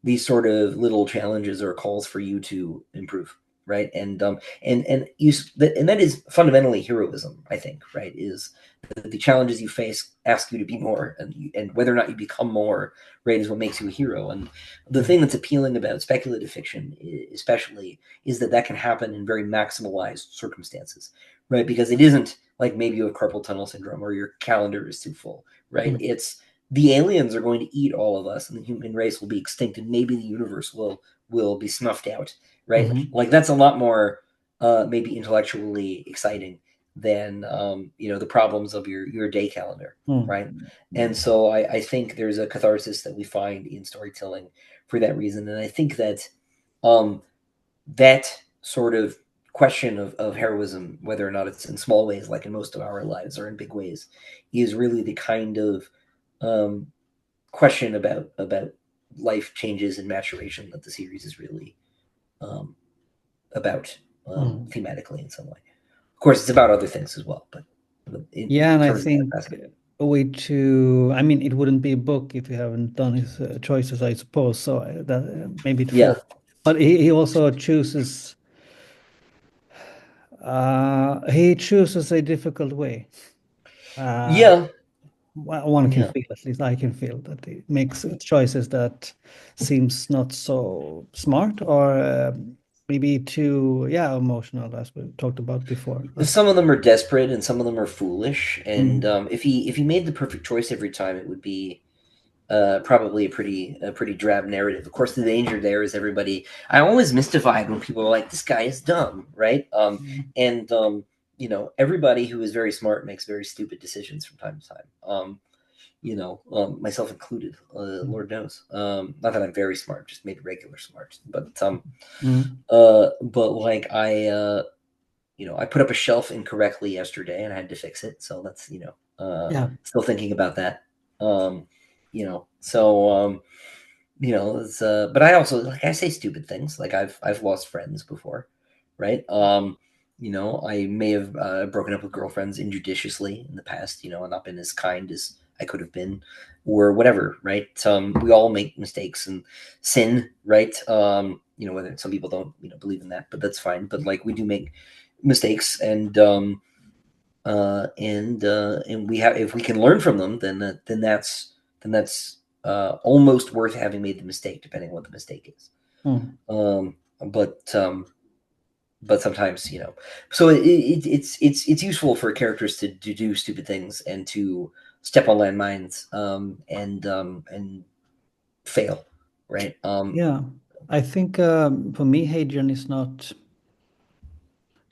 these sort of little challenges are calls for you to improve, right? And that is fundamentally heroism, I think, right? Is the challenges you face ask you to be more, and whether or not you become more, right, is what makes you a hero. And the Mm. thing that's appealing about speculative fiction, especially, is that that can happen in very maximalized circumstances, right? Because it isn't like maybe you have carpal tunnel syndrome or your calendar is too full, right? Mm. It's the aliens are going to eat all of us, and the human race will be extinct, and maybe the universe will be snuffed out, right? Mhm. Like that's a lot more maybe intellectually exciting than the problems of your day calendar, Mm. right? And so I think there's a catharsis that we find in storytelling for that reason, and I think that um, that sort of question of heroism, whether or not it's in small ways like in most of our lives or in big ways, is really the kind of um, question about life changes and maturation that the series is really um, about Mm. thematically in some way. Of course, it's about other things as well, but Yeah, in and I terms of that think facet. a way to, I mean, it wouldn't be a book if you haven't done his choices, I suppose. So that maybe it Yeah, falls. But he also chooses he chooses a difficult way. Uh, yeah, one can yeah. feel, at least I can feel that he makes choices that seems not so smart or maybe too, yeah, emotional, as we talked about before. Some of them are desperate and some of them are foolish. And Mm. if he made the perfect choice every time, it would be probably a pretty drab narrative. Of course, the danger there is everybody. I always mystified when people are like, "This guy is dumb," right? And everybody who is very smart makes very stupid decisions from time to time. Myself included. Mm. Lord knows. Not that I'm very smart, just maybe regular smart. Mm. But like I put up a shelf incorrectly yesterday and I had to fix it. So that's Yeah. still thinking about that. But I also, like, I say stupid things. Like I've lost friends before, right? I may have broken up with girlfriends injudiciously in the past, and not been as kind as I could have been, or whatever, right? We all make mistakes and sin, right? Whether some people don't, believe in that, but that's fine. But like we do make mistakes, and we have, if we can learn from them, then that's almost worth having made the mistake, depending on what the mistake is. Mm. Um, but sometimes, so it's useful for characters to do stupid things and to step on landmines, and fail, right? Yeah. I think for me, Hadrian is not.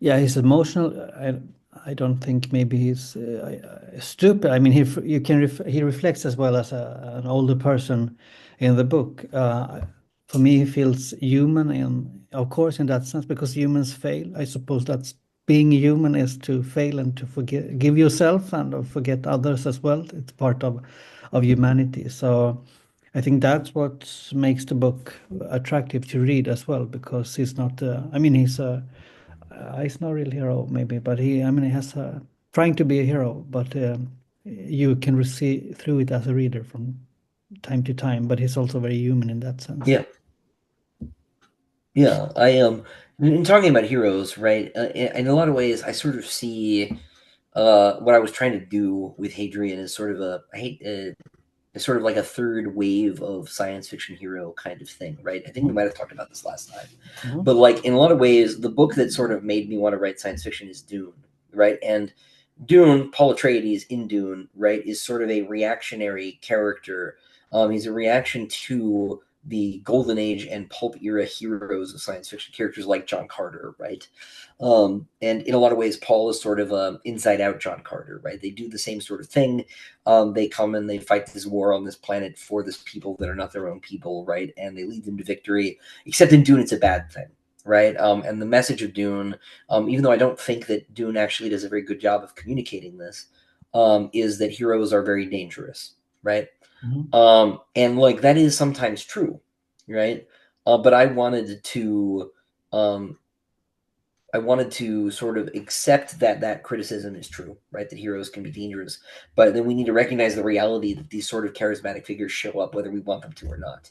Yeah, he's emotional. I don't think maybe he's stupid. I mean, you can he reflects as well as an older person in the book. For me, he feels human, in of course, in that sense, because humans fail. I suppose that's being human is to fail and to forget, give yourself and forget others as well. It's part of humanity. So I think that's what makes the book attractive to read as well, because he's not. I mean, he's not really a hero, maybe, but I mean, he has trying to be a hero, but you can see through it as a reader from time to time. But he's also very human in that sense. Yeah, yeah. In talking about heroes, right? In a lot of ways, I sort of see what I was trying to do with Hadrian is sort of a I hate is sort of like a third wave of science fiction hero kind of thing, right? I think we Mhm. might have talked about this last time, Mhm. but like in a lot of ways, the book that sort of made me want to write science fiction is Dune, right? And Dune, Paul Atreides in Dune, right, is sort of a reactionary character. He's a reaction to the golden age and pulp era heroes of science fiction characters like John Carter, right? And in a lot of ways, Paul is sort of a inside out John Carter, right? They do the same sort of thing. They come and they fight this war on this planet for this people that are not their own people, right? And they lead them to victory. Except in Dune, it's a bad thing, right? And the message of Dune, even though I don't think that Dune actually does a very good job of communicating this, is that heroes are very dangerous, right? Mhm. And like that is sometimes true, right? But um, I wanted to sort of accept that that criticism is true, right? That heroes can be dangerous, but then we need to recognize the reality that these sort of charismatic figures show up whether we want them to or not.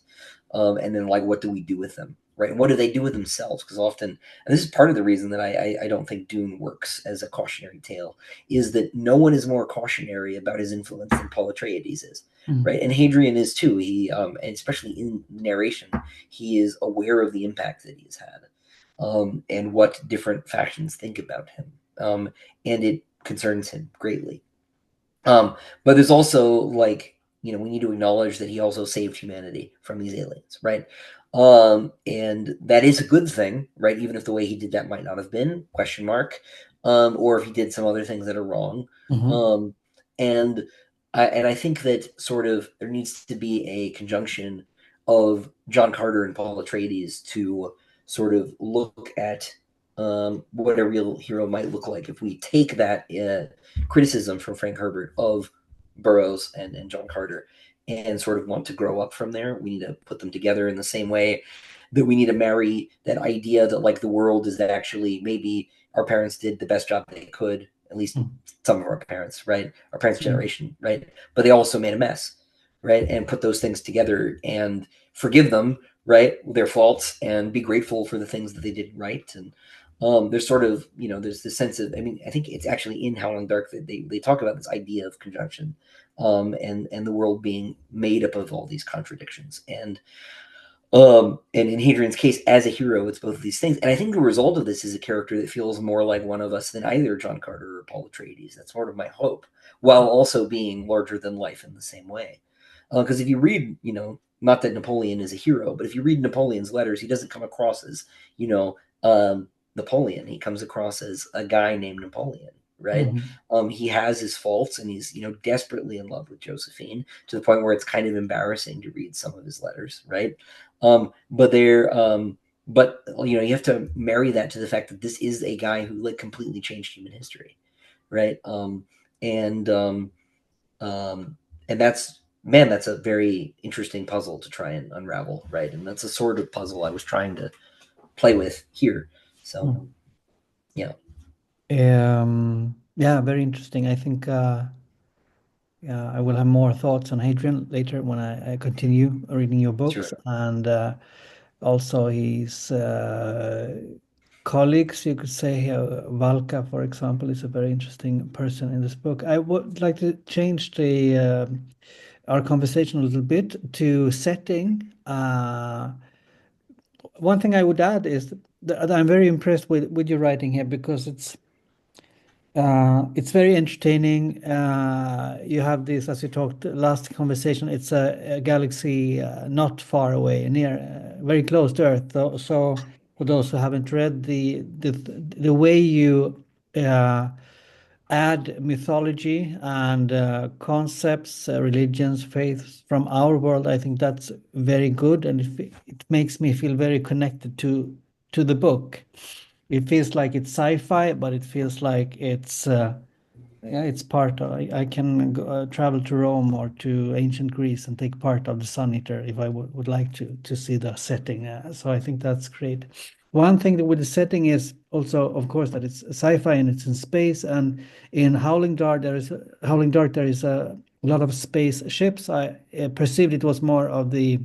And then, like, what do we do with them, right? And what do they do with themselves? Because often, and this is part of the reason that I don't think Dune works as a cautionary tale, is that no one is more cautionary about his influence than Paul Atreides is, Mhm. right? And Hadrian is too. And especially in narration, he is aware of the impact that he's had and what different factions think about him. And it concerns him greatly. But there's also like, we need to acknowledge that he also saved humanity from these aliens, right? And that is a good thing, right? Even if the way he did that might not have been question mark, or if he did some other things that are wrong. Mhm. Um, and I think that sort of there needs to be a conjunction of John Carter and Paul Atreides to sort of look at what a real hero might look like if we take that criticism from Frank Herbert of Burroughs and John Carter and sort of want to grow up from there. We need to put them together in the same way that we need to marry that idea that like the world is that actually maybe our parents did the best job they could, at least Mhm. some of our parents, right? Our parents' Yeah. generation, right? But they also made a mess, right? And put those things together and forgive them, right? Their faults and be grateful for the things that they did right. And there's sort of, there's this sense of, I mean, I think it's actually in Howling Dark that they talk about this idea of conjunction, and the world being made up of all these contradictions. And in Hadrian's case, as a hero, it's both of these things. And I think the result of this is a character that feels more like one of us than either John Carter or Paul Atreides. That's sort of my hope, while also being larger than life in the same way. Because if you read, not that Napoleon is a hero, but if you read Napoleon's letters, he doesn't come across as, you know, Napoleon. He comes across as a guy named Napoleon, right? Mhm. He has his faults, and he's, desperately in love with Josephine to the point where it's kind of embarrassing to read some of his letters, right? But you have to marry that to the fact that this is a guy who like completely changed human history, right? And um, and that's, man, that's a very interesting puzzle to try and unravel, right? And that's a sort of puzzle I was trying to play with here. So Mhm. yeah, Yeah, very interesting. I think yeah, I will have more thoughts on Hadrian later when I continue reading your books, sure, and also his colleagues, you could say. Valka, for example, is a very interesting person in this book. I would like to change the our conversation a little bit to setting. One thing I would add is that I'm very impressed with your writing here because it's very entertaining. You have this, as you talked last conversation, it's a galaxy not far away, near, very close to Earth. So for those who haven't read the way you uh, add mythology and concepts, religions, faiths from our world, I think that's very good, and it makes me feel very connected to the book. It feels like it's sci-fi, but it feels like it's yeah, it's part of. I can go, travel to Rome or to ancient Greece and take part of the Sun Eater if I would like to see the setting. So I think that's great. One thing that with the setting is also, of course, that it's sci-fi and it's in space. And in Howling Dark there is a lot of space ships. I perceived it was more of the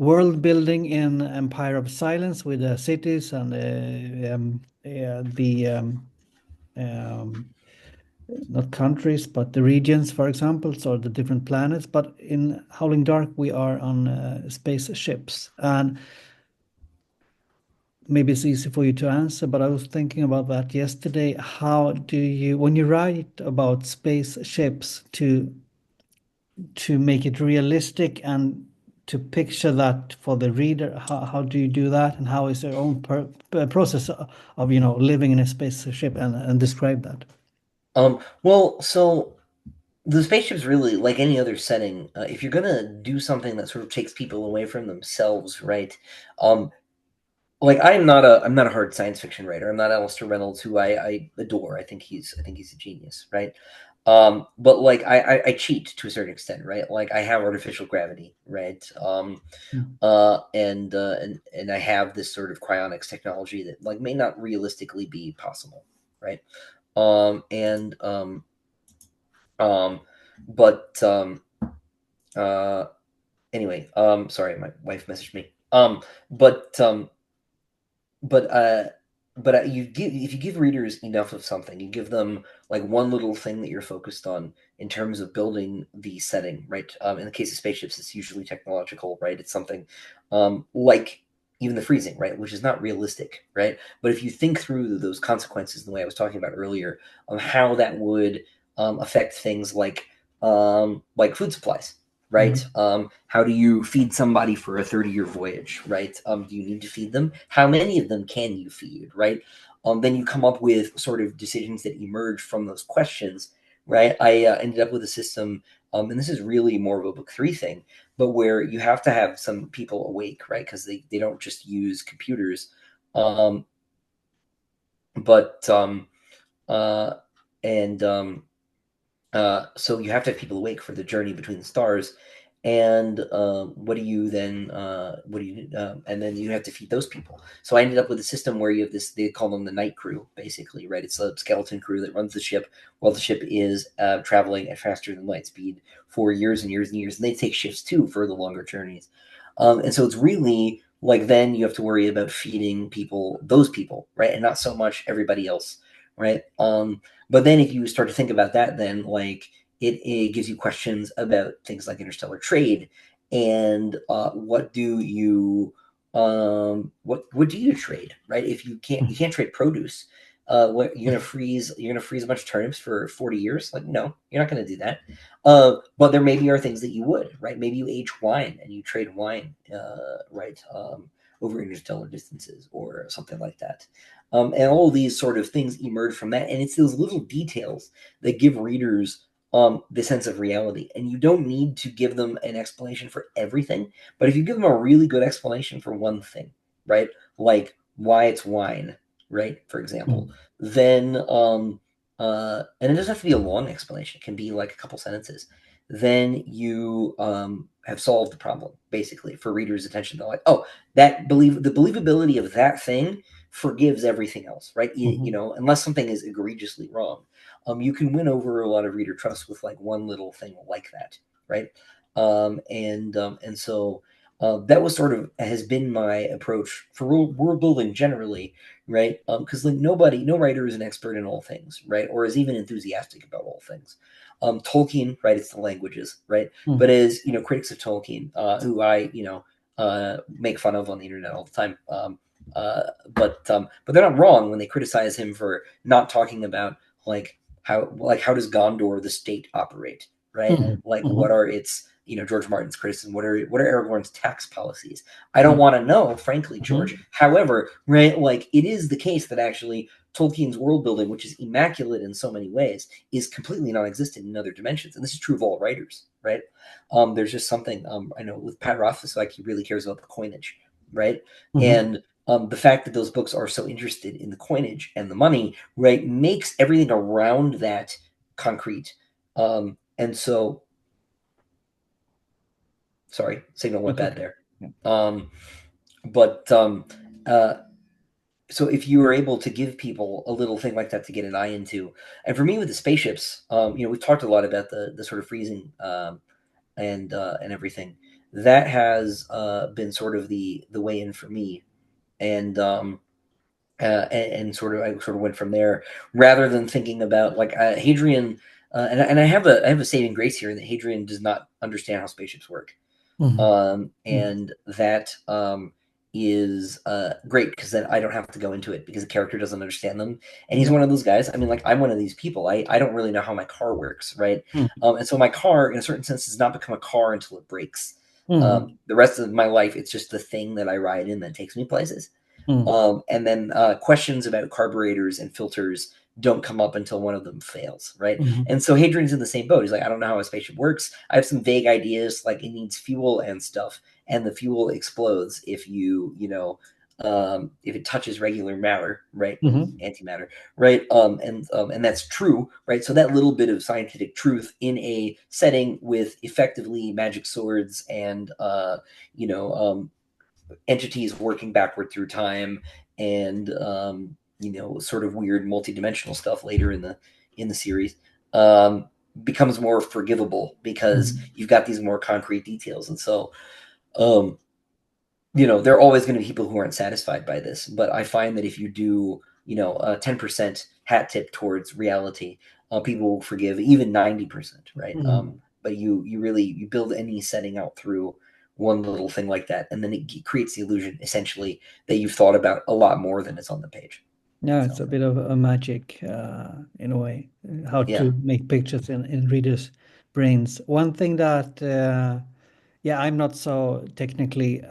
world building in Empire of Silence with the cities and the um, not countries, but the regions, for example, so the different planets. But in Howling Dark, we are on spaceships, and maybe it's easy for you to answer, but I was thinking about that yesterday. How do you, when you write about spaceships, to make it realistic and to picture that for the reader, how do you do that, and how is your own process of living in a spaceship and describe that? Well, so the spaceship's really like any other setting. If you're gonna do something that sort of takes people away from themselves, right? Um, like I'm not a hard science fiction writer. I'm not Alistair Reynolds, who I adore. I think he's a genius, right? But like I cheat to a certain extent, right? Like I have artificial gravity, right? Mm. And I have this sort of cryonics technology that like may not realistically be possible, right? And um, but uh, anyway, sorry, my wife messaged me. But but you give if you give readers enough of something, you give them like one little thing that you're focused on in terms of building the setting, right? In the case of spaceships, it's usually technological, right? It's something like even the freezing, right, which is not realistic, right? But if you think through those consequences, the way I was talking about earlier, of how that would affect things like food supplies, right? Mhm. How do you feed somebody for a 30-year voyage, right? Do you need to feed them? How many of them can you feed, right? Then you come up with sort of decisions that emerge from those questions, right? I ended up with a system, and this is really more of a book three thing, but where you have to have some people awake, right? Because they don't just use computers, um, but uh, and so you have to have people awake for the journey between the stars. And what do you then? What do you? And then you have to feed those people. So I ended up with a system where you have this. They call them the night crew, basically, right? It's a skeleton crew that runs the ship while the ship is traveling at faster than light speed for years and years and years. And they take shifts too for the longer journeys. And so it's really like then you have to worry about feeding people, those people, right, and not so much everybody else, right? But then if you start to think about that, then like it gives you questions about things like interstellar trade and what do you trade, right? If you can't trade produce, what you're gonna freeze a bunch of turnips for 40 years? Like, no, you're not gonna do that. But there maybe are things that you would, right? Maybe you age wine and you trade wine, right, over interstellar distances or something like that. And all these sort of things emerge from that. And it's those little details that give readers the sense of reality. And you don't need to give them an explanation for everything, but if you give them a really good explanation for one thing, right, like why it's wine, right, for example, Mm. then and it doesn't have to be a long explanation; it can be like a couple sentences. Then you have solved the problem basically for readers' attention. They're like, oh, the believability of that thing forgives everything else, right? You Mhm. know, unless something is egregiously wrong, you can win over a lot of reader trust with like one little thing like that, right? And so that was sort of has been my approach for world building generally, right? Because like no writer is an expert in all things, right? Or is even enthusiastic about all things. Tolkien, right? It's the languages, right? But Mm. as critics of Tolkien, who I make fun of on the internet all the time. But they're not wrong when they criticize him for not talking about how does Gondor the state operate, right? Mhm. Like what Mhm. are its George Martin's criticism? What are Aragorn's tax policies? I don't Mm. want to know, frankly, George. Mhm. However, right, like it is the case that actually Tolkien's world building, which is immaculate in so many ways, is completely non-existent in other dimensions, and this is true of all writers, right? There's just something I know with Pat Rothfuss, like he really cares about the coinage, right? Mhm. And the fact that those books are so interested in the coinage and the money, right, makes everything around that concrete. And so, sorry, signal went It's bad okay. there. Yeah. Um, but uh, so if you were able to give people a little thing like that to get an eye into, and for me with the spaceships, we've talked a lot about the sort of freezing and everything. that has been sort of the way in for me, and and sort of I sort of went from there rather than thinking about like Hadrian. And I have a saving grace here that Hadrian does not understand how spaceships work, Mhm. Mhm. and that is great because then I don't have to go into it because the character doesn't understand them, and he's Yeah. one of those guys. I mean, like I'm one of these people. I don't really know how my car works, right? Mhm. And so my car, in a certain sense, does not become a car until it breaks. Mhm. The rest of my life, it's just the thing that I ride in that takes me places. Mhm. And then questions about carburetors and filters don't come up until one of them fails, right? Mhm. And so Hadrian's in the same boat. He's like, I don't know how a spaceship works. I have some vague ideas, like it needs fuel and stuff, and the fuel explodes if if it touches regular matter, right? Mhm. Antimatter, right? And that's true, right? So that little bit of scientific truth in a setting with effectively magic swords and you know entities working backward through time, and sort of weird multi-dimensional stuff later in the series, um, becomes more forgivable because Mhm. you've got these more concrete details. And so um, there are always going to be people who aren't satisfied by this, but I find that if you do a 10% hat tip towards reality, people will forgive even 90%, right? Mhm. But you really you build any setting out through one little thing like that, and then it creates the illusion essentially that you've thought about a lot more than is on the page. Yeah, it's So a bit of a magic in a way, how yeah. to make pictures in readers' brains. One thing that, yeah, I'm not so technically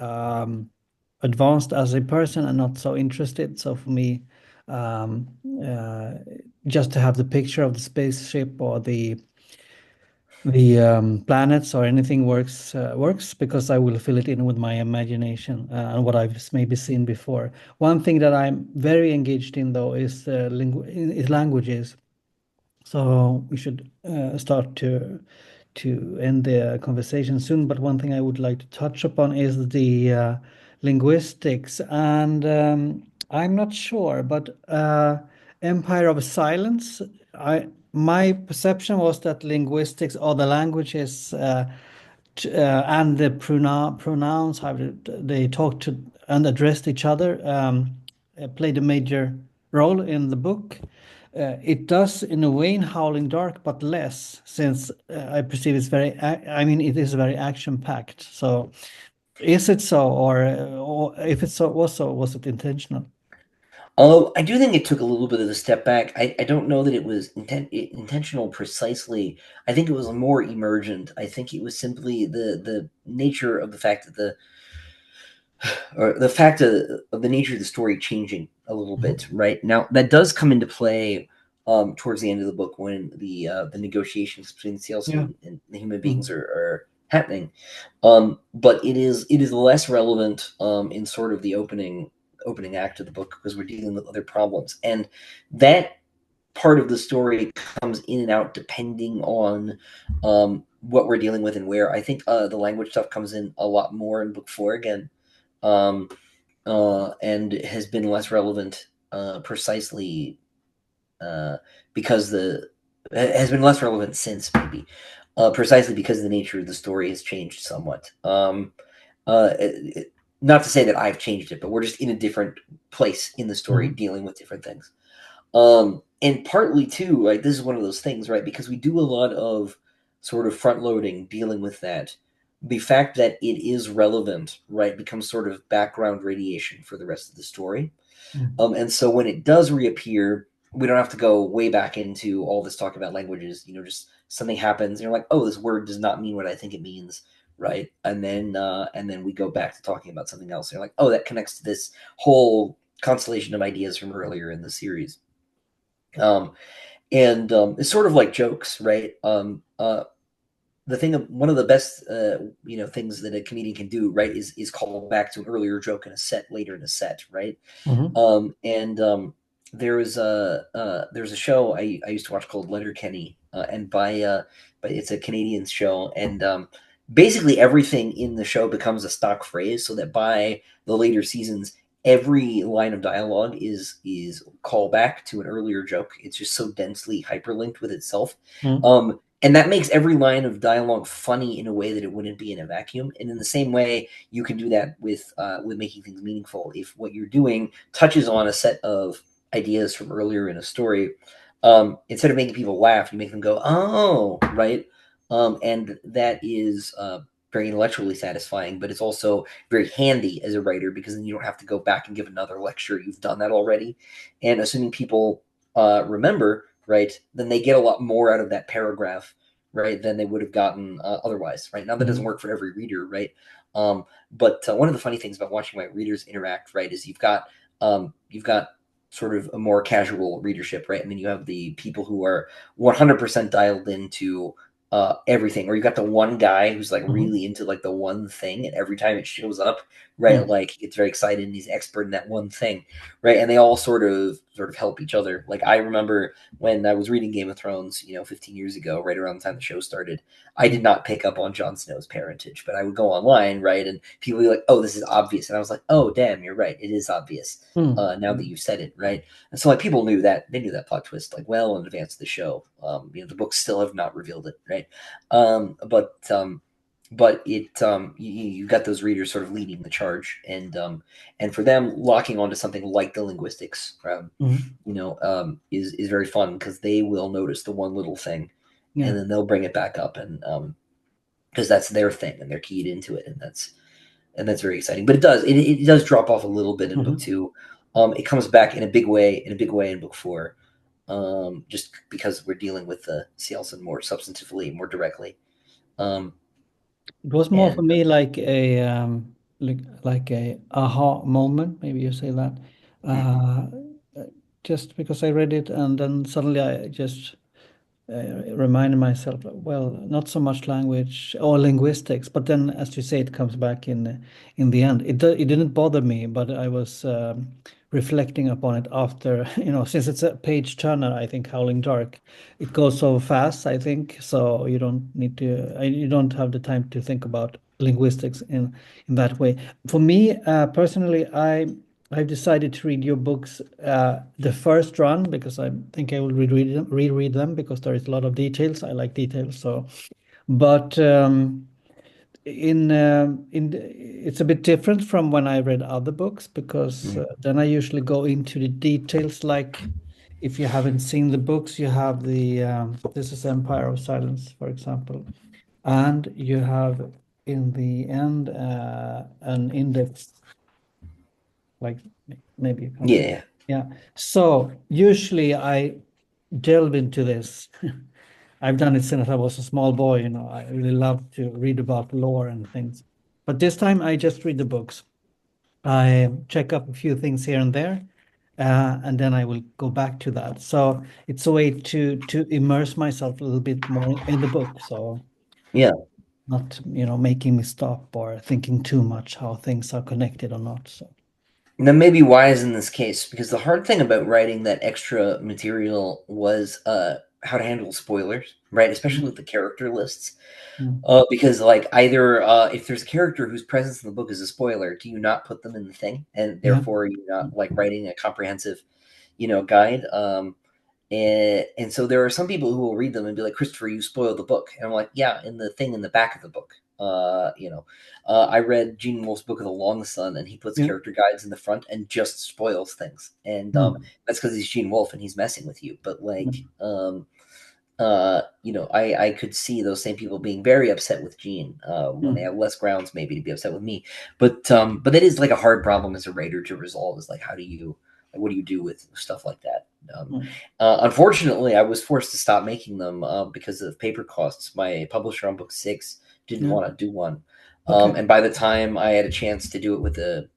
advanced as a person and not so interested. So for me, um, uh, just to have the picture of the spaceship or the planets or anything works because I will fill it in with my imagination and what I've maybe seen before. One thing that I'm very engaged in though is languages. So we should start to end the conversation soon. But one thing I would like to touch upon is the linguistics, and I'm not sure, but Empire of Silence. I My perception was that linguistics or the languages and the pronouns, how they talk to and addressed each other, played a major role in the book. It does in a way in Howling Dark, but less, since I perceive it's I mean, it is very action-packed. So, is it so, or if it's so, was it intentional? Oh, I do think it took a little bit of a step back. I don't know that it was intentional precisely. I think it was more emergent. I think it was simply the nature of the fact that of the nature of the story changing a little bit. Mhm. Right now, that does come into play towards the end of the book when the negotiations between the Yeah. salesman and the human beings Mhm. are happening. But it is less relevant in sort of the opening act of the book because we're dealing with other problems, and that part of the story comes in and out depending on what we're dealing with and where. I think the language stuff comes in a lot more in book four again, um, and has been less relevant precisely uh, because the has been less relevant since maybe precisely because the nature of the story has changed somewhat. Not to say that I've changed it, but we're just in a different place in the story Mhm. dealing with different things. And partly too, like this is one of those things, right? Because we do a lot of sort of front loading dealing with that. The fact that it is relevant, right, becomes sort of background radiation for the rest of the story. Mhm. And so when it does reappear, we don't have to go way back into all this talk about languages. Just something happens, and you're like, oh, this word does not mean what I think it means, right? And then we go back to talking about something else. And you're like, oh, that connects to this whole constellation of ideas from earlier in the series. Um, and It's sort of like jokes, right? One of the best things that a comedian can do, right, is call back to an earlier joke in a set later in a set, right? Mhm. And There's a show I used to watch called Letterkenny, and by it's a Canadian show, and basically everything in the show becomes a stock phrase, so that by the later seasons, every line of dialogue is callback to an earlier joke. It's just so densely hyperlinked with itself. Mhm. and that makes every line of dialogue funny in a way that it wouldn't be in a vacuum. And in the same way, you can do that with making things meaningful. If what you're doing touches on a set of ideas from earlier in a story, instead of making people laugh, you make them go, "Oh, right," and that is very intellectually satisfying. But it's also very handy as a writer because then you don't have to go back and give another lecture. You've done that already, and assuming people remember, right, then they get a lot more out of that paragraph, right, than they would have gotten otherwise, right? Now that doesn't Mhm. work for every reader, right? But one of the funny things about watching my readers interact, right, is you've got sort of a more casual readership, right? I mean, you have the people who are 100% dialed into everything, or you've got the one guy who's like Mhm. really into like the one thing, and every time it shows up, right, Mm. like he gets very excited and he's expert in that one thing, right? And they all sort of help each other. Like I remember when I was reading Game of Thrones, 15 years ago, right around the time the show started, I did Mm. not pick up on Jon Snow's parentage, but I would go online, right, and people would be like, "Oh, this is obvious," and I was like, "Oh, damn, you're right, it is obvious." Mm. Now that you said it, right, and so like people knew that they knew that plot twist like well in advance of the show. The books still have not revealed it, right? But you've got those readers sort of leading the charge, and for them locking onto something like the linguistics, Mm. is very fun because they will notice the one little thing, Yeah. and then they'll bring it back up, and because that's their thing and they're keyed into it, and that's very exciting. But it does drop off a little bit in book Mhm. two. It comes back in a big way in book four, just because we're dealing with the Cielson more substantively, more directly. Um, It was more for and me like a like a aha moment, maybe you say that. mhm. Uh, just because I read it and then suddenly I just reminded myself, well, not so much language or linguistics, but then, as you say, it comes back in the end. It didn't bother me, but I was reflecting upon it after, since it's a page turner. I think Howling Dark, it goes so fast. I think so you don't have the time to think about linguistics in that way. For me, personally, I've decided to read your books the first run because I think I will reread them because there is a lot of details. I like details. So, but it's a bit different from when I read other books because Mhm. then I usually go into the details. Like if you haven't seen the books, you have the this is Empire of Silence, for example, and you have in the end an index like maybe you can't see. Yeah, Yeah. So usually I delve into this. I've done it since I was a small boy, I really love to read about lore and things. But this time I just read the books. I check up a few things here and there, and then I will go back to that. So it's a way to immerse myself a little bit more in the book. So yeah. not, making me stop or thinking too much how things are connected or not. So And that may be wise in this case because the hard thing about writing that extra material was how to handle spoilers, right? Especially mm, with the character lists. mm, Because like either if there's a character whose presence in the book is a spoiler, do you not put them in the thing, and yeah. therefore you're not like writing a comprehensive, guide. And so there are some people who will read them and be like, Christopher, you spoiled the book. And I'm like, yeah, in the thing in the back of the book. I read Gene Wolfe's Book of the Long Sun, and he puts Yeah. character guides in the front and just spoils things. And Mm, that's because he's Gene Wolfe and he's messing with you. But like, mm, I could see those same people being very upset with Gene when they mm, have less grounds maybe to be upset with me. But that is like a hard problem as a writer to resolve. Is like, what do you do with stuff like that? mm. Unfortunately, I was forced to stop making them because of paper costs. My publisher on book six didn't Yeah. want to do one, Okay. and by the time I had a chance to do it with a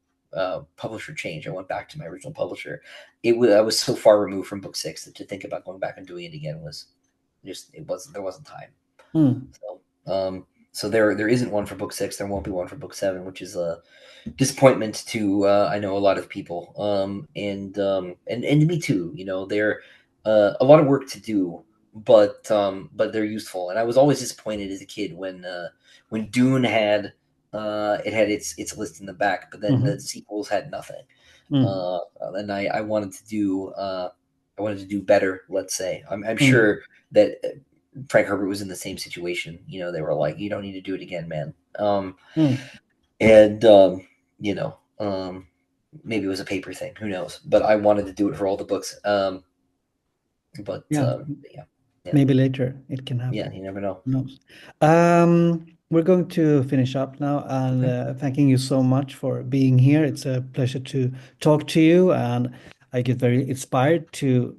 publisher change, I went back to my original publisher. I was so far removed from book six that to think about going back and doing it again was just there wasn't time. Mm, So there isn't one for book six. There won't be one for book seven, which is a disappointment to I know a lot of people. And me too. They're a lot of work to do, but they're useful. And I was always disappointed as a kid when Dune had it had its list in the back, but then the mhm, sequels had nothing. mm, Uh, and I wanted to do better. Let's say I'm mm, sure that. Frank Herbert was in the same situation. They were like, "You don't need to do it again, man." Mm, And you know, maybe it was a paper thing. Who knows? But I wanted to do it for all the books. But yeah, yeah, yeah, maybe later it can yeah. happen. You never know. Who knows? We're going to finish up now, and Okay. thanking you so much for being here. It's a pleasure to talk to you, and I get very inspired to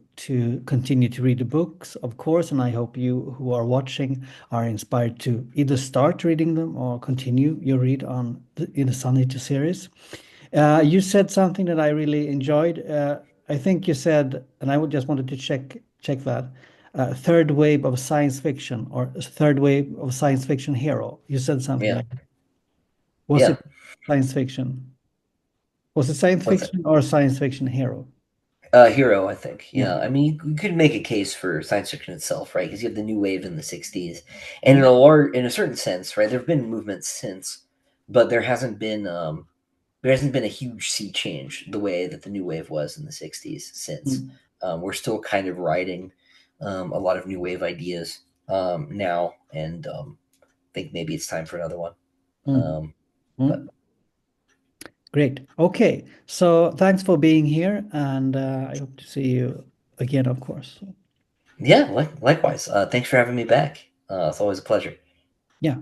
continue to read the books, of course. And I hope you who are watching are inspired to either start reading them or continue your read on in the Sun Eater series. You said something that I really enjoyed. I think you said, and I would just wanted to check that third wave of science fiction or third wave of science fiction hero. You said something Yeah, like, was yeah. it science fiction? Was it science What's that? fiction or science fiction hero? Hero, I think. Yeah. Yeah, I mean, you could make a case for science fiction itself, right? Because you have the new wave in the '60s, and Mm, in a certain sense, right, there have been movements since, but there hasn't been a huge sea change the way that the new wave was in the '60s since. mm, We're still kind of riding a lot of new wave ideas now, and think maybe it's time for another one. mm, Um, but mm. Great. Okay. So thanks for being here, and I hope to see you again, of course. yeah, likewise. Thanks for having me back. It's always a pleasure. Yeah.